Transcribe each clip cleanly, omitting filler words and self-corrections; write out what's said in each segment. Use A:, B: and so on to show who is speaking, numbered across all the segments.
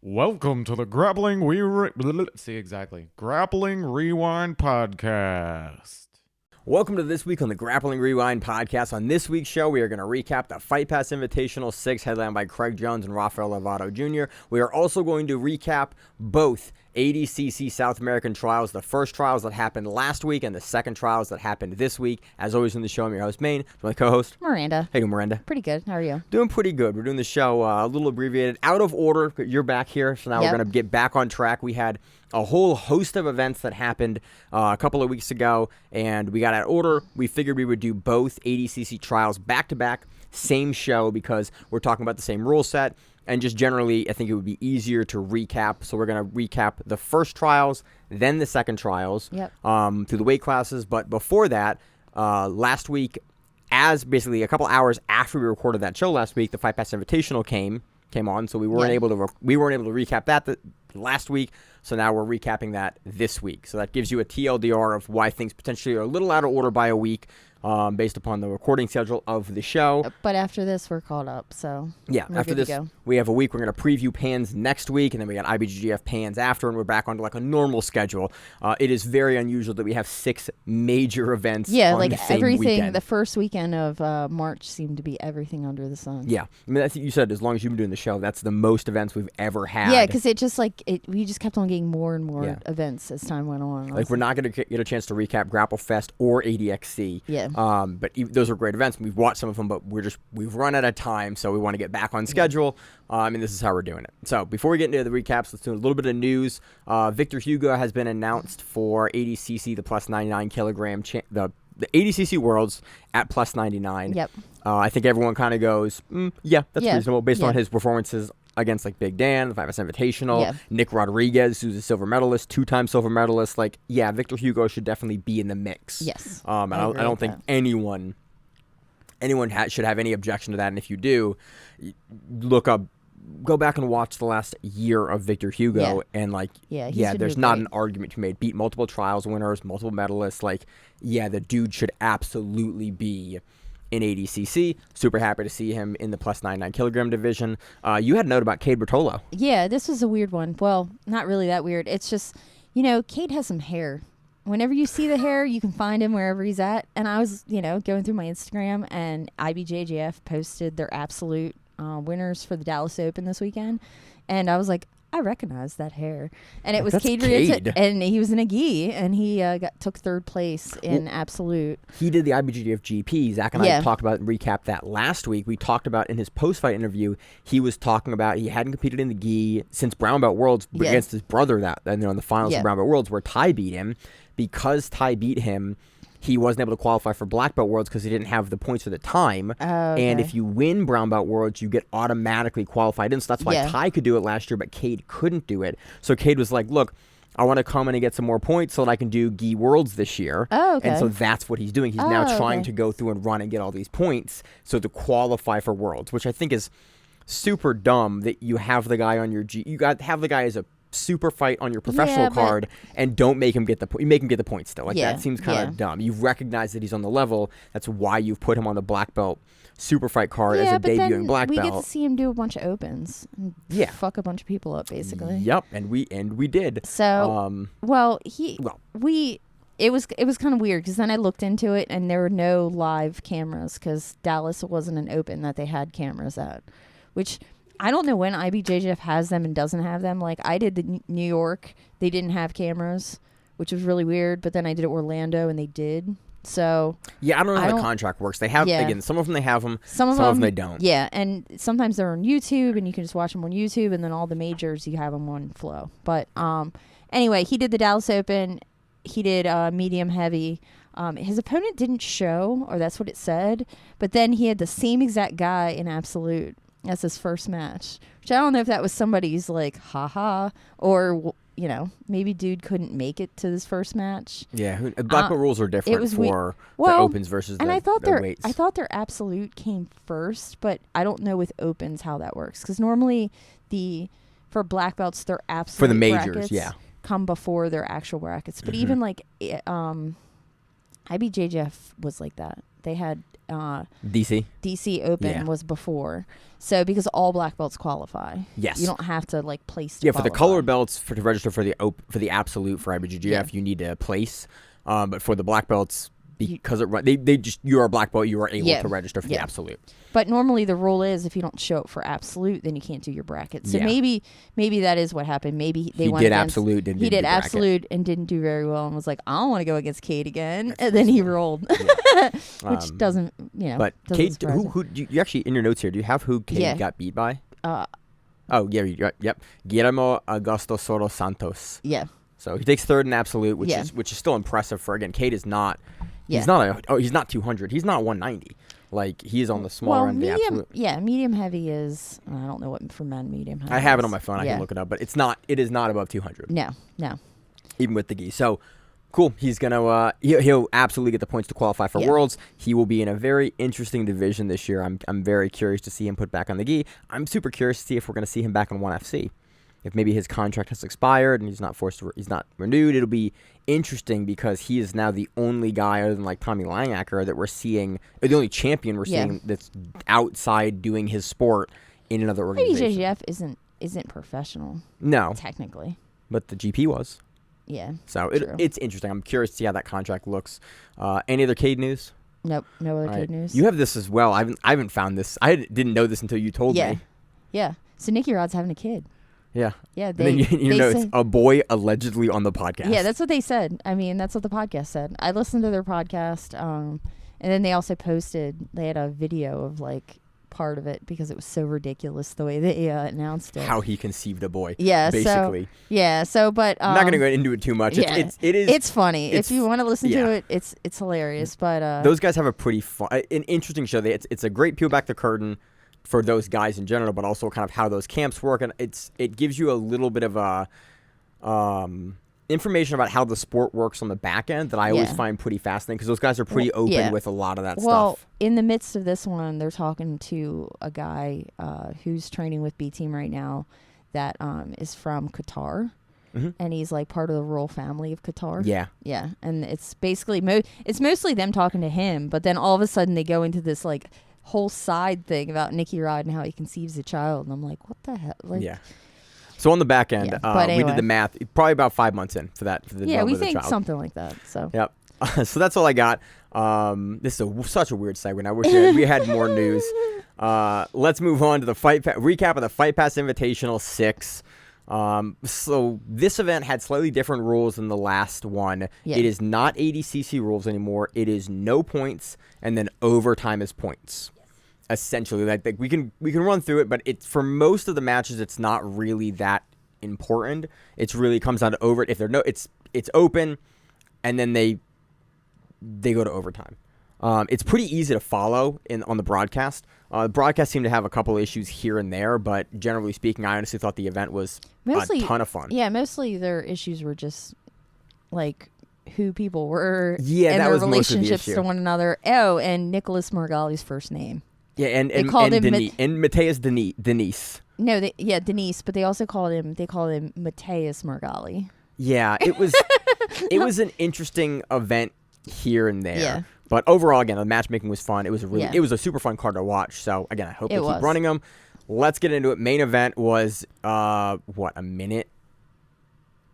A: Welcome to the Grappling Grappling Rewind Podcast.
B: Welcome to this week on the Grappling Rewind Podcast. On this week's show, we are going to recap the Fight Pass Invitational 6 headlined by Craig Jones and Rafael Lovato Jr. We are also going to recap both ADCC South American Trials, the first trials that happened last week and the second trials that happened this week. As always in the show, I'm your host, Maine. My co-host,
C: Miranda.
B: Hey, Miranda.
C: Pretty good. How are you?
B: Doing pretty good. We're doing the show a little abbreviated, out of order. You're back here, so now we're going to get back on track. We had a whole host of events that happened a couple of weeks ago, and we got out of order. We figured we would do both ADCC trials back-to-back, same show, because we're talking about the same rule set. And just generally, I think it would be easier to recap. So we're going to recap the first trials, then the second trials through the weight classes. But before that, last week, as basically a couple hours after we recorded that show last week, the Fight Pass Invitational came on. So we weren't able to recap that last week. So now we're recapping that this week. So that gives you a TLDR of why things potentially are a little out of order by a week. Based upon the recording schedule of the show.
C: But after this, we're caught up, so
B: yeah, after this, we have a week. We're going to preview pans next week, and then we got IBJJF pans after, and we're back onto like a normal schedule. It is very unusual that we have 6 major events on the same
C: everything,
B: weekend.
C: The first weekend of March seemed to be everything under the sun.
B: Yeah, I mean, I think you said as long as you've been doing the show, that's the most events we've ever had.
C: Yeah, because it just we just kept on getting more and more events as time went on.
B: Like we're not going to get a chance to recap Grapple Fest or ADXC.
C: Yeah.
B: But those are great events. We've watched some of them, but we've run out of time, so we want to get back on schedule. And this is how we're doing it. So before we get into the recaps, let's do a little bit of news. Victor Hugo has been announced for ADCC, the plus 99 kilogram, the ADCC Worlds at plus 99.
C: Yep.
B: I think everyone kind of goes, that's reasonable based on his performances against like Big Dan, the Fight Pass Invitational, Nick Rodriguez, who's a silver medalist, 2-time silver medalist. Like, Victor Hugo should definitely be in the mix.
C: Yes.
B: I don't think anyone should have any objection to that. And if you do, go back and watch the last year of Victor Hugo, and there's not an argument to be made. Beat multiple trials winners, multiple medalists. Like, the dude should absolutely be in ADCC. Super happy to see him in the plus 99 kilogram division. You had a note about Cade Bertolo.
C: Yeah, this was a weird one. Well, not really that weird. It's just, Cade has some hair. Whenever you see the hair, you can find him wherever he's at. And I was, going through my Instagram, and IBJJF posted their absolute winners for the Dallas Open this weekend. And I was like, I recognize that hair. And it was Cade, and he was in a gi, and he took 3rd place in absolute.
B: He did the IBJJF GP. Zach and I talked about and recapped that last week. We talked about in his post-fight interview, he was talking about he hadn't competed in the gi since Brown Belt Worlds against his brother in the finals of Brown Belt Worlds where Ty beat him. Because Ty beat him, he wasn't able to qualify for Black Belt Worlds because he didn't have the points for the time. And if you win Brown Belt Worlds, you get automatically qualified in. So that's why Ty could do it last year, but Cade couldn't do it. So Cade was like, look, I want to come in and get some more points so that I can do Gi Worlds this year. And so that's what he's doing. He's now trying to go through and run and get all these points so to qualify for Worlds, which I think is super dumb that you have the guy on your you got have the guy as a super fight on your professional card and don't make him get the points still. Like that seems kind of dumb. You recognize that he's on the level. That's why you've put him on the black belt super fight card as a debuting black belt.
C: We get to see him do a bunch of opens and fuck a bunch of people up basically.
B: Yep, and we did.
C: So it was kind of weird because then I looked into it and there were no live cameras because Dallas wasn't an open that they had cameras at, which I don't know when IBJJF has them and doesn't have them. Like, I did the New York. They didn't have cameras, which was really weird. But then I did Orlando, and they did. So
B: I don't know how the contract works. They have, again, some of them they have them. Some of them they don't.
C: Yeah, and sometimes they're on YouTube, and you can just watch them on YouTube. And then all the majors, you have them on Flow. But anyway, he did the Dallas Open. He did medium heavy. His opponent didn't show, or that's what it said. But then he had the same exact guy in absolute. That's his first match, which I don't know if that was somebody's like, haha, or, maybe dude couldn't make it to his first match.
B: Yeah, black belt rules are different for the opens versus the weights.
C: I thought their absolute came first, but I don't know with opens how that works. Because normally for black belts, their absolute
B: for the majors,
C: brackets come before their actual brackets. But even like IBJJF was like that. They had DC Open was before. So because all black belts qualify.
B: Yes.
C: You don't have to like place to
B: Yeah,
C: qualify.
B: for the colored belts to register for the absolute for IBJJF, you need to place. But for the black belts, because you're a black belt, you are able to register for the absolute.
C: But normally the rule is if you don't show up for absolute, then you can't do your bracket. So maybe that is what happened. Maybe they went against
B: absolute.
C: He did absolute and didn't do very well and was like, I don't want to go against Cade again. And then he rolled, which doesn't,
B: But Cade, who you actually in your notes here? Do you have who Cade got beat by? Yep, Guillermo Augusto Soto Santos.
C: Yeah.
B: So he takes third in absolute, which is still impressive for Cade is not. He's not he's not 200. He's not 190. Like he's on the smaller end of the absolute.
C: Yeah, medium heavy is I don't know what for men medium heavy.
B: I have it on my phone. I can look it up, but it is not above 200.
C: No.
B: Even with the gi. So cool. He's gonna he'll absolutely get the points to qualify for Worlds. He will be in a very interesting division this year. I'm very curious to see him put back on the gi. I'm super curious to see if we're gonna see him back on 1FC. If maybe his contract has expired and he's not renewed, it'll be interesting because he is now the only guy other than like Tommy Langacker that we're seeing, or the only champion we're seeing that's outside doing his sport in another organization.
C: IBJJF isn't professional.
B: No,
C: technically,
B: but the GP was.
C: Yeah.
B: So it's interesting. I'm curious to see how that contract looks. Any other Cade news?
C: Nope, no other Cade news.
B: You have this as well. I haven't found this. I didn't know this until you told me.
C: Yeah. So Nicky Rod's having a kid.
B: Yeah.
C: Yeah.
B: It's a boy allegedly on the podcast.
C: Yeah, that's what they said. I mean, that's what the podcast said. I listened to their podcast, and then they also they had a video of like part of it because it was so ridiculous the way they announced it.
B: How he conceived a boy.
C: Yeah.
B: Basically.
C: But
B: I'm not going to go into it too much.
C: It's funny. If you want to listen to it, it's hilarious. But
B: those guys have a pretty an interesting show. It's a great peel back the curtain for those guys in general, but also kind of how those camps work, and it gives you a little bit of information about how the sport works on the back end that I always find pretty fascinating because those guys are pretty open with a lot of that stuff.
C: Well, in the midst of this one, they're talking to a guy who's training with B Team right now that is from Qatar. Mm-hmm. And he's like part of the royal family of Qatar. Yeah, and it's basically it's mostly them talking to him, but then all of a sudden they go into this like whole side thing about Nicky Rod and how he conceives a child, and I'm like, what the hell? Like,
B: So on the back end,
C: anyway.
B: we did the math. Probably about 5 months in for that. For the
C: we
B: of the
C: think
B: child.
C: something like that. So
B: yep. So that's all I got. This is such a weird segue. I wish we had more news. Let's move on to the recap of the Fight Pass Invitational 6. So this event had slightly different rules than the last one. Yeah. It is not ADCC rules anymore. It is no points and then overtime is points. Essentially, like we can run through it, but it's for most of the matches, it's not really that important. It's really comes down to if they're it's open, and then they go to overtime. It's pretty easy to follow on the broadcast. The broadcast seemed to have a couple issues here and there, but generally speaking, I honestly thought the event was a ton of fun.
C: Yeah, mostly their issues were just like who people were and
B: that
C: their
B: was
C: relationships to one another. Oh, and Nicholas Margali's first name.
B: Yeah, and Mateus Denise.
C: No, Denise, but they also called him Mateus Margali.
B: Yeah, it was an interesting event here and there. Yeah. But overall, again, the matchmaking was fun. It was it was a super fun card to watch. So again, I hope they keep running them. Let's get into it. Main event was a minute?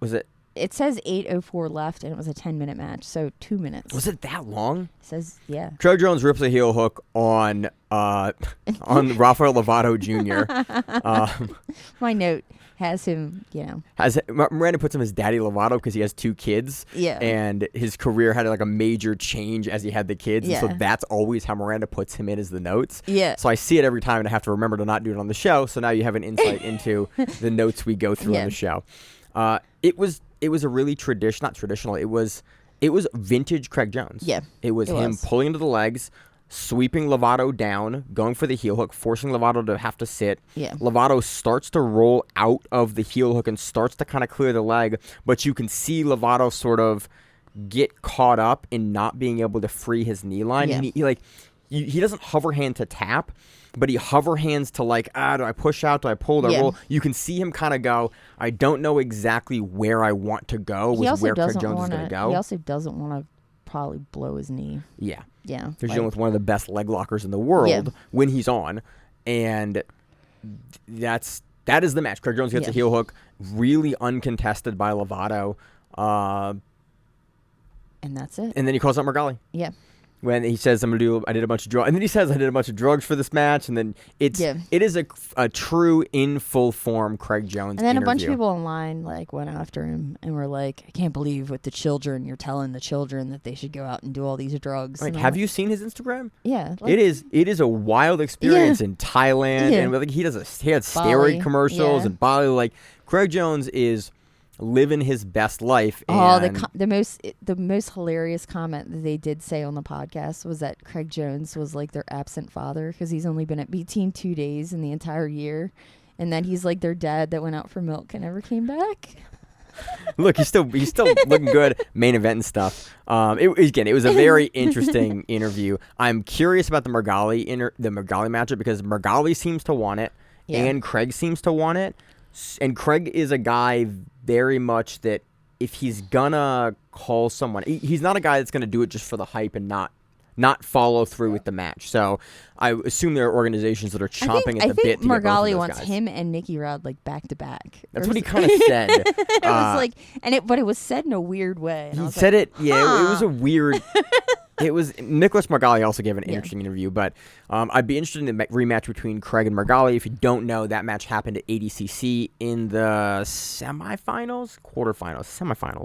B: Was it?
C: It says 8:04 left, and it was a 10-minute match, so 2 minutes.
B: Was it that long?
C: It says, yeah.
B: Joe Jones rips a heel hook on Rafael Lovato Jr.
C: My note has him,
B: Miranda puts him as Daddy Lovato because he has 2 kids.
C: Yeah.
B: And his career had like a major change as he had the kids.
C: Yeah.
B: And so that's always how Miranda puts him in as the notes.
C: Yeah.
B: So I see it every time and I have to remember to not do it on the show. So now you have an insight into the notes we go through on the show. It was a really not traditional. It was vintage Craig Jones.
C: Yeah.
B: It was him pulling into the legs, sweeping Lovato down, going for the heel hook, forcing Lovato to have to sit.
C: Yeah.
B: Lovato starts to roll out of the heel hook and starts to kind of clear the leg, but you can see Lovato sort of get caught up in not being able to free his knee line.
C: Yeah.
B: And he doesn't hover hand to tap, but he hover hands to like, do I push out? Do I pull? Do I roll? You can see him kind of go, I don't know exactly where I want to go with where Craig Jones is going to go.
C: He also doesn't want to probably blow his knee.
B: Yeah.
C: Yeah.
B: They're dealing with one of the best leg lockers in the world when he's on. And that is the match. Craig Jones gets a heel hook, really uncontested by Lovato.
C: And that's it.
B: And then he calls out Margali.
C: Yeah.
B: When he says, I did a bunch of drugs. And then he says, I did a bunch of drugs for this match. And then it is a true, in full form Craig Jones
C: And then
B: interview.
C: a bunch of people online went after him and were like, I can't believe with the children, you're telling the children that they should go out and do all these drugs.
B: Like, have you seen his Instagram?
C: Yeah.
B: It is a wild experience in Thailand. And he had steroid commercials and Bali. Like, Craig Jones is living his best life.
C: The most hilarious comment that they did say on the podcast was that Craig Jones was like their absent father because he's only been at B Team 2 days in the entire year, and then he's like their dad that went out for milk and never came back.
B: Look, he's still looking good. Main event and stuff. It was a very interesting interview. I'm curious about the Margali matchup because Margali seems to want it, and Craig seems to want it. And Craig is a guy very much that if he's gonna call someone, he's not a guy that's gonna do it just for the hype and not follow through with the match. So I assume there are organizations that are chomping at the bit.
C: I think Margali wants
B: guys.
C: him and Nicky Rod back to back.
B: That's what he kind of said.
C: It was but it was said in a weird way.
B: He said it. Yeah, it was a weird. It was Nicholas Margali also gave an interesting interview, but I'd be interested in the rematch between Craig and Margali. If you don't know, that match happened at ADCC in the semifinals,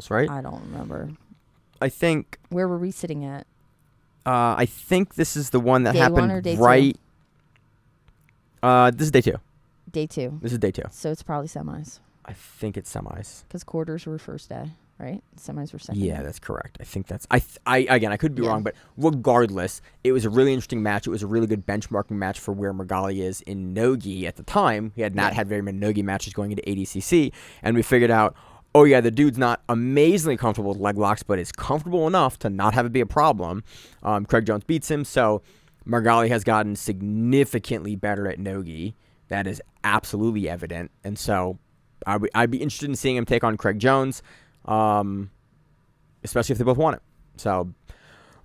B: right?
C: I don't remember.
B: I think.
C: Where were we sitting at?
B: I think this is the one that
C: day
B: happened
C: 1 or day
B: right. 2? This is day 2.
C: Day 2.
B: This is day 2.
C: So it's probably semis.
B: I think it's semis.
C: Because quarters were first day. Right? Semis were second.
B: Yeah, that's correct. I think that's. I could be wrong, but regardless, it was a really interesting match. It was a really good benchmarking match for where Margali is in Nogi at the time. He had not had very many Nogi matches going into ADCC, and we figured out, the dude's not amazingly comfortable with leg locks, but is comfortable enough to not have it be a problem. Craig Jones beats him, so Margali has gotten significantly better at Nogi. That is absolutely evident, and so I'd be interested in seeing him take on Craig Jones. Especially if they both want it. So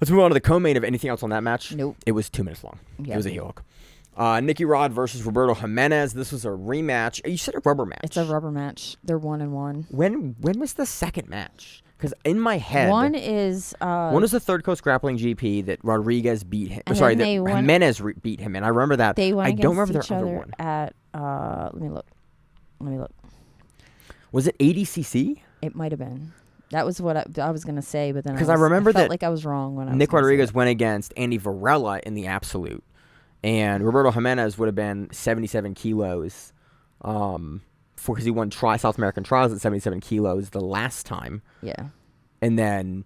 B: let's move on to the co-main of anything else on that match.
C: Nope.
B: It was 2 minutes long.
C: Yep.
B: It was a heel hook. Nicky Rod versus Roberto Jimenez. This was a rematch. You said a rubber match.
C: It's a rubber match. They're 1-1.
B: When was the second match? Because in my head,
C: one was
B: the Third Coast Grappling GP that Rodriguez beat him. Sorry, that Jimenez beat him in. I remember that.
C: They went
B: I don't remember
C: against
B: their
C: each
B: other
C: other
B: one.
C: at let me look.
B: Was it ADCC?
C: It might have been. That was what I was gonna say, but then
B: because I remember
C: felt
B: that
C: like I was wrong when
B: Nick Rodriguez went against Andy Varela in the absolute, and Roberto Jimenez would have been 77 kilos, because he won South American Trials at 77 kilos the last time.
C: Yeah,
B: and then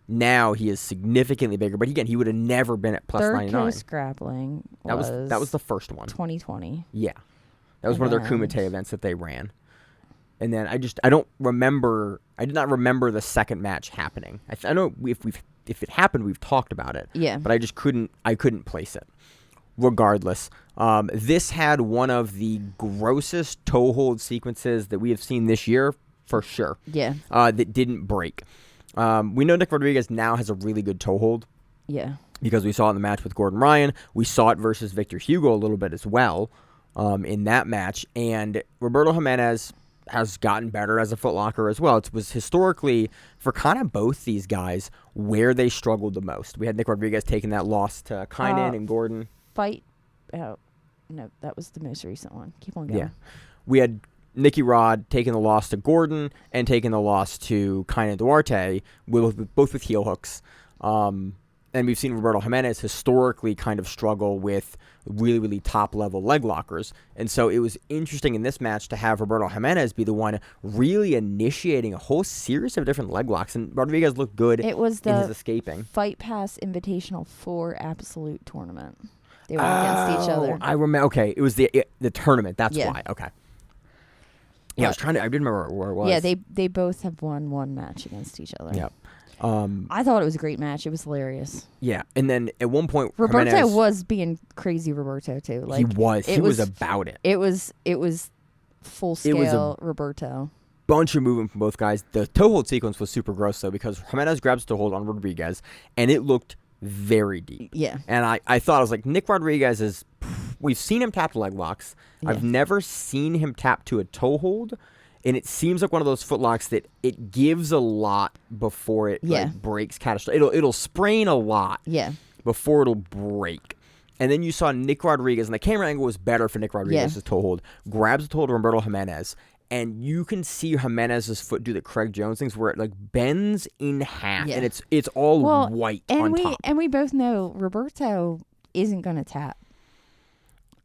B: now he is significantly bigger, but again, he would have never been at plus 99.
C: Third Coast Grappling.
B: That was the first one.
C: 2020.
B: Yeah, that was one of their Kumite events that they ran. And then I did not remember the second match happening. I know if it happened, we've talked about it.
C: Yeah.
B: But I couldn't place it. Regardless, this had one of the grossest toe hold sequences that we have seen this year, for sure.
C: Yeah.
B: That didn't break. We know Nick Rodriguez now has a really good toe hold.
C: Yeah.
B: Because we saw it in the match with Gordon Ryan. We saw it versus Victor Hugo a little bit as well in that match. And Roberto Jimenez has gotten better as a footlocker as well. It was historically, for kind of both these guys, where they struggled the most. We had Nick Rodriguez taking that loss to Kynan and Gordon.
C: No, that was the most recent one. Keep on going.
B: Yeah. We had Nicky Rod taking the loss to Gordon and taking the loss to Kynan Duarte, both with heel hooks. And we've seen Roberto Jimenez historically kind of struggle with really, really top-level leg lockers. And so it was interesting in this match to have Roberto Jimenez be the one really initiating a whole series of different leg locks. And Rodriguez looked good in his escaping.
C: Fight Pass Invitational 4 Absolute Tournament. They went against each other.
B: I remember. Okay, it was the tournament. That's why. Okay. Yeah, I didn't remember where it was.
C: Yeah, they both have won one match against each other.
B: Yep.
C: I thought it was a great match. It was hilarious.
B: Yeah, and then at one point,
C: Roberto
B: Jimenez,
C: was being crazy. Roberto too.
B: He was about it.
C: It was full scale. Roberto.
B: bunch of movement from both guys. The toe hold sequence was super gross, though, because Jimenez grabs toe hold on Rodriguez, and it looked very deep.
C: Yeah.
B: And I thought, I was like, Nick Rodriguez is, we've seen him tap to leg locks.
C: Yeah.
B: I've never seen him tap to a toe hold, and it seems like one of those foot locks that it gives a lot before it breaks catastrophic. It'll sprain a lot before it'll break. And then you saw Nick Rodriguez, and the camera angle was better for Nick Rodriguez's toe hold, grabs the toe hold of Roberto Jimenez, and you can see Jimenez's foot do the Craig Jones things where it like bends in half, and it's all white on top.
C: And we both know Roberto isn't going to tap.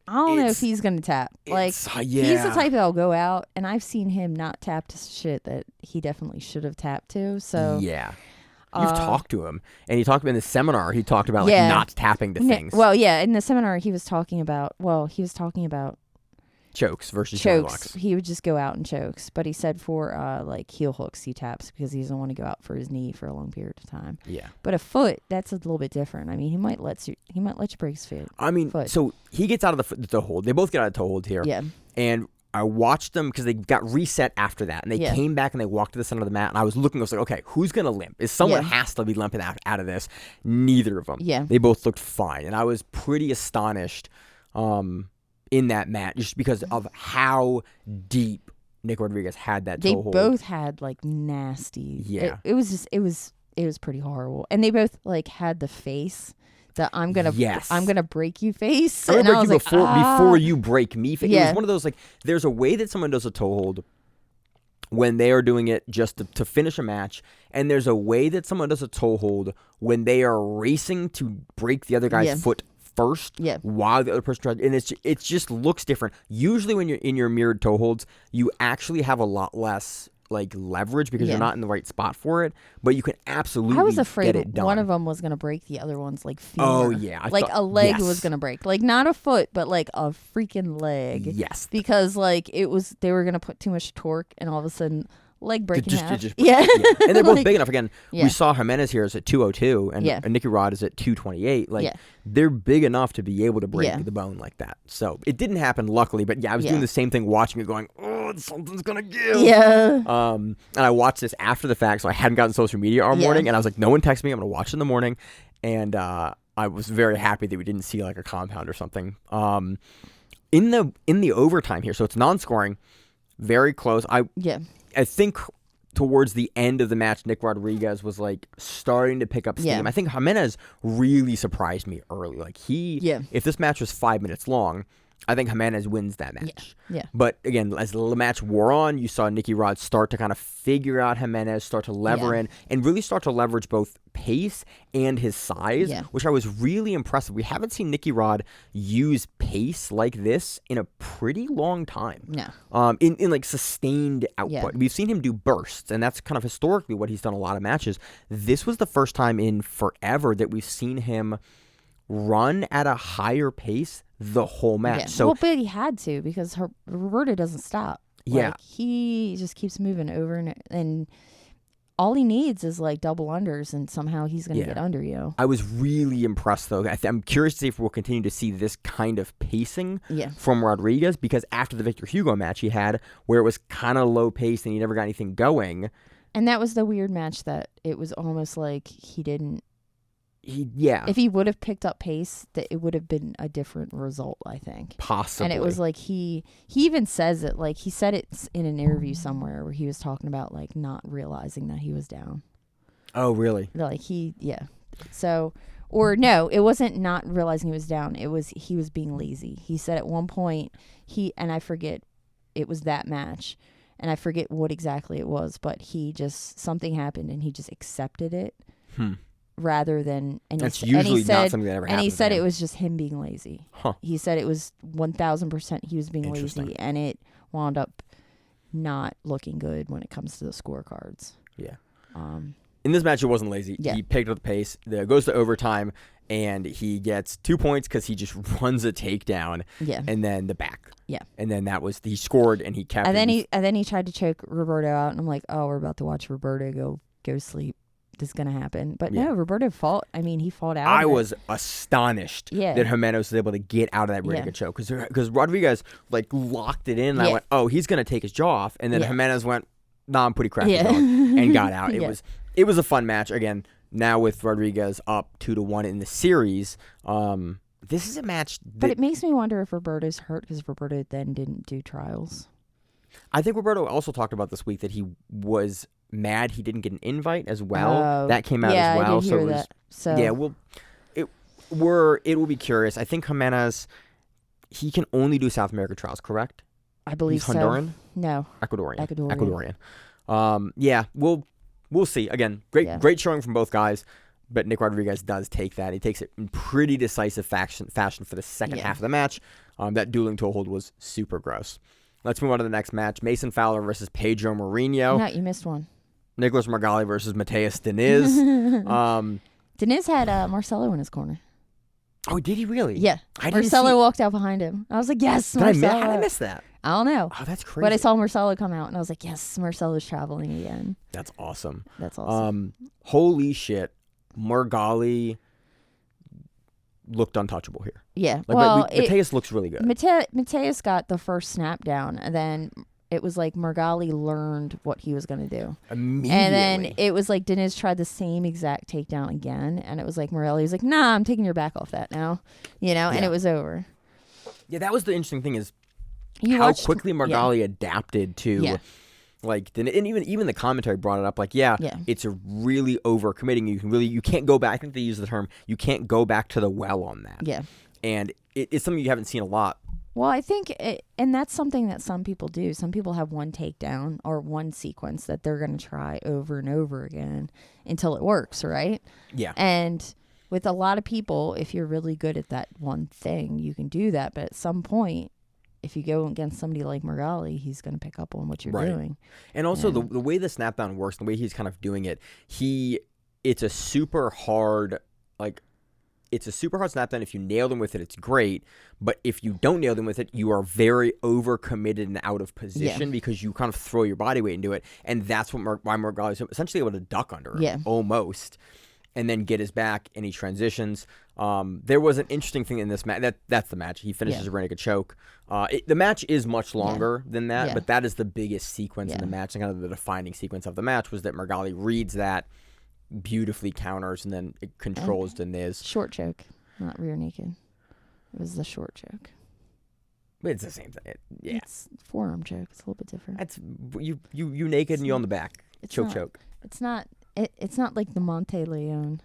C: I don't know if he's going to tap. Like, he's the type that'll go out, and I've seen him not tap to shit that he definitely should have tapped to. So
B: yeah. You've talked to him, and he talked about in the seminar. He talked about like not tapping to things.
C: Well, yeah, in the seminar he was talking about.
B: Chokes versus
C: chokes.
B: Locks.
C: He would just go out and chokes, but he said for like heel hooks he taps because he doesn't want to go out for his knee for a long period of time.
B: Yeah,
C: but a foot, that's a little bit different. I mean, he might let you break his foot.
B: I mean, so he gets out of the toe hold. They both get out of toe hold here.
C: Yeah,
B: and I watched them because they got reset after that, and they came back and they walked to the center of the mat, and I was looking. I was like, okay, who's gonna limp? Someone has to be limping out of this. Neither of them.
C: Yeah,
B: they both looked fine, and I was pretty astonished in that match just because of how deep Nick Rodriguez had that toe hold.
C: They both had like nasty.
B: Yeah,
C: it was pretty horrible, and they both like had the face. I'm gonna break you face.
B: I'm gonna break you before you break me face. Yeah. It was one of those like there's a way that someone does a toe hold when they are doing it just to finish a match, and there's a way that someone does a toe hold when they are racing to break the other guy's foot first while the other person tries, and it just looks different. Usually when you're in your mirrored toe holds, you actually have a lot less like leverage because you're not in the right spot for it, but you can absolutely
C: I was afraid
B: get it done.
C: One of them was going to break the other one's like femur.
B: Oh yeah.
C: A leg was going to break. Like not a foot, but like a freaking leg.
B: Yes.
C: Because like they were going to put too much torque and all of a sudden leg breaking half.
B: Yeah. And they're both big enough. Again, we saw Jimenez here is at 202 and Nicky Rod is at 228. Like they're big enough to be able to break the bone like that. So it didn't happen luckily, but I was doing the same thing watching it going, oh, something's going to give.
C: Yeah.
B: And I watched this after the fact, so I hadn't gotten social media all morning, and I was like, no one text me, I'm going to watch it in the morning. And I was very happy that we didn't see like a compound or something. In the overtime here, so it's non-scoring, very close. I think towards the end of the match, Nick Rodriguez was like starting to pick up steam. I think Jimenez really surprised me early. Like if this match was 5 minutes long, I think Jimenez wins that match.
C: Yeah.
B: But again, as the match wore on, you saw Nicky Rod start to kind of figure out Jimenez, start to lever in, and really start to leverage both pace and his size, which I was really impressed with. We haven't seen Nicky Rod use pace like this in a pretty long time.
C: No.
B: In like sustained output. We've seen him do bursts, and that's kind of historically what he's done a lot of matches. This was the first time in forever that we've seen him run at a higher pace the whole match.
C: Yeah.
B: So,
C: but he had to because Roberto doesn't stop.
B: Yeah.
C: Like, he just keeps moving over and all he needs is like double unders and somehow he's going to get under you.
B: I was really impressed though. I'm curious to see if we'll continue to see this kind of pacing from Rodriguez, because after the Victor Hugo match he had where it was kind of low pace and he never got anything going.
C: And that was the weird match that it was almost like he didn't. If he would have picked up pace, that it would have been a different result, I think.
B: Possibly.
C: And it was like he even says it, like he said it in an interview somewhere where he was talking about like not realizing that he was down.
B: Oh, really?
C: Like So, or no, it wasn't not realizing he was down. It was he was being lazy. He said at one point and I forget, it was that match, and I forget what exactly it was, but something happened and he just accepted it. Rather than
B: that's usually not something that ever happens.
C: And he said it was just him being lazy. He said it was 1,000% he was being lazy, and it wound up not looking good when it comes to the scorecards.
B: Yeah. In this match, it wasn't lazy. He picked up the pace. Goes to overtime, and he gets 2 points because he just runs a takedown. Yeah. And then the back.
C: Yeah.
B: And then he scored, and he kept.
C: And then he tried to choke Roberto out, and I'm like, oh, we're about to watch Roberto go sleep. This is going to happen. But no, Roberto fought. I mean, he fought out.
B: I was astonished that Jimenez was able to get out of that rear naked choke because Rodriguez like locked it in, and I went, oh, he's going to take his jaw off. And then Jimenez went, nah, I'm pretty crappy and got out. It was a fun match. Again, now with Rodriguez up 2-1 in the series, this is a match
C: but it makes me wonder if Roberto's hurt because Roberto then didn't do trials.
B: I think Roberto also talked about this week that he was mad he didn't get an invite as well. That came out as well.
C: I did hear that. So
B: yeah, it will be curious. I think Jimenez, he can only do South American trials, correct?
C: I believe
B: He's Honduran?
C: No.
B: Ecuadorian. Yeah, we'll see. Again, great showing from both guys, but Nick Rodriguez does take that. He takes it in pretty decisive fashion for the second half of the match. That dueling toe hold was super gross. Let's move on to the next match. Mason Fowler versus Pedro Mourinho.
C: No, you missed one.
B: Nicholas Margali versus Mateus Diniz.
C: Diniz had Marcelo in his corner.
B: Oh, did he really?
C: Yeah. Marcelo walked out behind him. I was like, yes, Marcelo.
B: How did I miss that?
C: I don't know.
B: Oh, that's crazy.
C: But I saw Marcelo come out, and I was like, yes, Marcelo's traveling again.
B: That's awesome.
C: That's awesome.
B: Holy shit. Margali looked untouchable here.
C: Yeah.
B: Mateus looks really good.
C: Mateus got the first snap down, and then it was like Margali learned what he was going to do.
B: Immediately.
C: And then it was like Diniz tried the same exact takedown again, and it was like Morelli was like, nah, I'm taking your back off that now. And it was over.
B: Yeah, that was the interesting thing is how quickly Margali adapted to like, and even the commentary brought it up. Like, it's a really overcommitting. You can't go back. I think they use the term, you can't go back to the well on that.
C: Yeah.
B: And it's something you haven't seen a lot.
C: Well, I think, and that's something that some people do. Some people have one takedown or one sequence that they're going to try over and over again until it works, right?
B: Yeah.
C: And with a lot of people, if you're really good at that one thing, you can do that. But at some point, if you go against somebody like Margali, he's going to pick up on what you're doing.
B: And also the way the snapdown works, the way he's kind of doing it, it's a super hard snapdown. If you nail them with it, it's great. But if you don't nail them with it, you are very overcommitted and out of position because you kind of throw your body weight into it. And that's why Margali is essentially able to duck under him, almost, and then get his back, and he transitions. There was an interesting thing in this match. That's the match. He finishes a rear naked choke. The match is much longer than that, but that is the biggest sequence in the match, and kind of the defining sequence of the match was that Margali reads that, beautifully counters, and then it controls Diniz.
C: Short choke, not rear naked. It was the short choke.
B: But it's the same thing.
C: It's forearm choke. It's a little bit different.
B: That's you naked and you on the back. Choke.
C: It's not. It's not like the Monte Leon,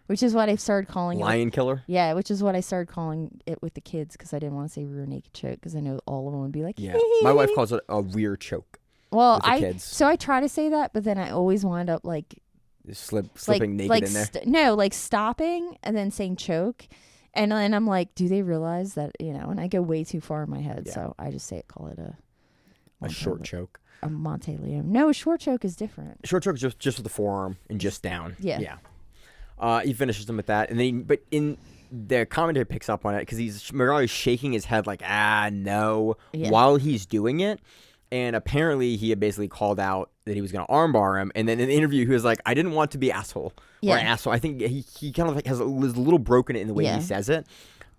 C: which is what I started calling
B: Lion Killer.
C: Yeah, which is what I started calling it with the kids because I didn't want to say rear naked choke because I know all of them would be like,
B: My wife calls it a rear choke.
C: Well, so I try to say that, but then I always wind up like
B: slipping naked in there.
C: Like stopping and then saying choke, and then I'm like, do they realize that And I go way too far in my head, so I just call it
B: a short choke.
C: A Monte Leon. No, a short choke is different.
B: Short choke is just with the forearm and just down.
C: Yeah.
B: He finishes him with that, and then but in the commentary picks up on it because Margali's shaking his head like no while he's doing it. And apparently he had basically called out that he was going to armbar him. And then in the interview, he was like, I didn't want to be asshole or asshole. I think he kind of like was a little broken in the way he says it.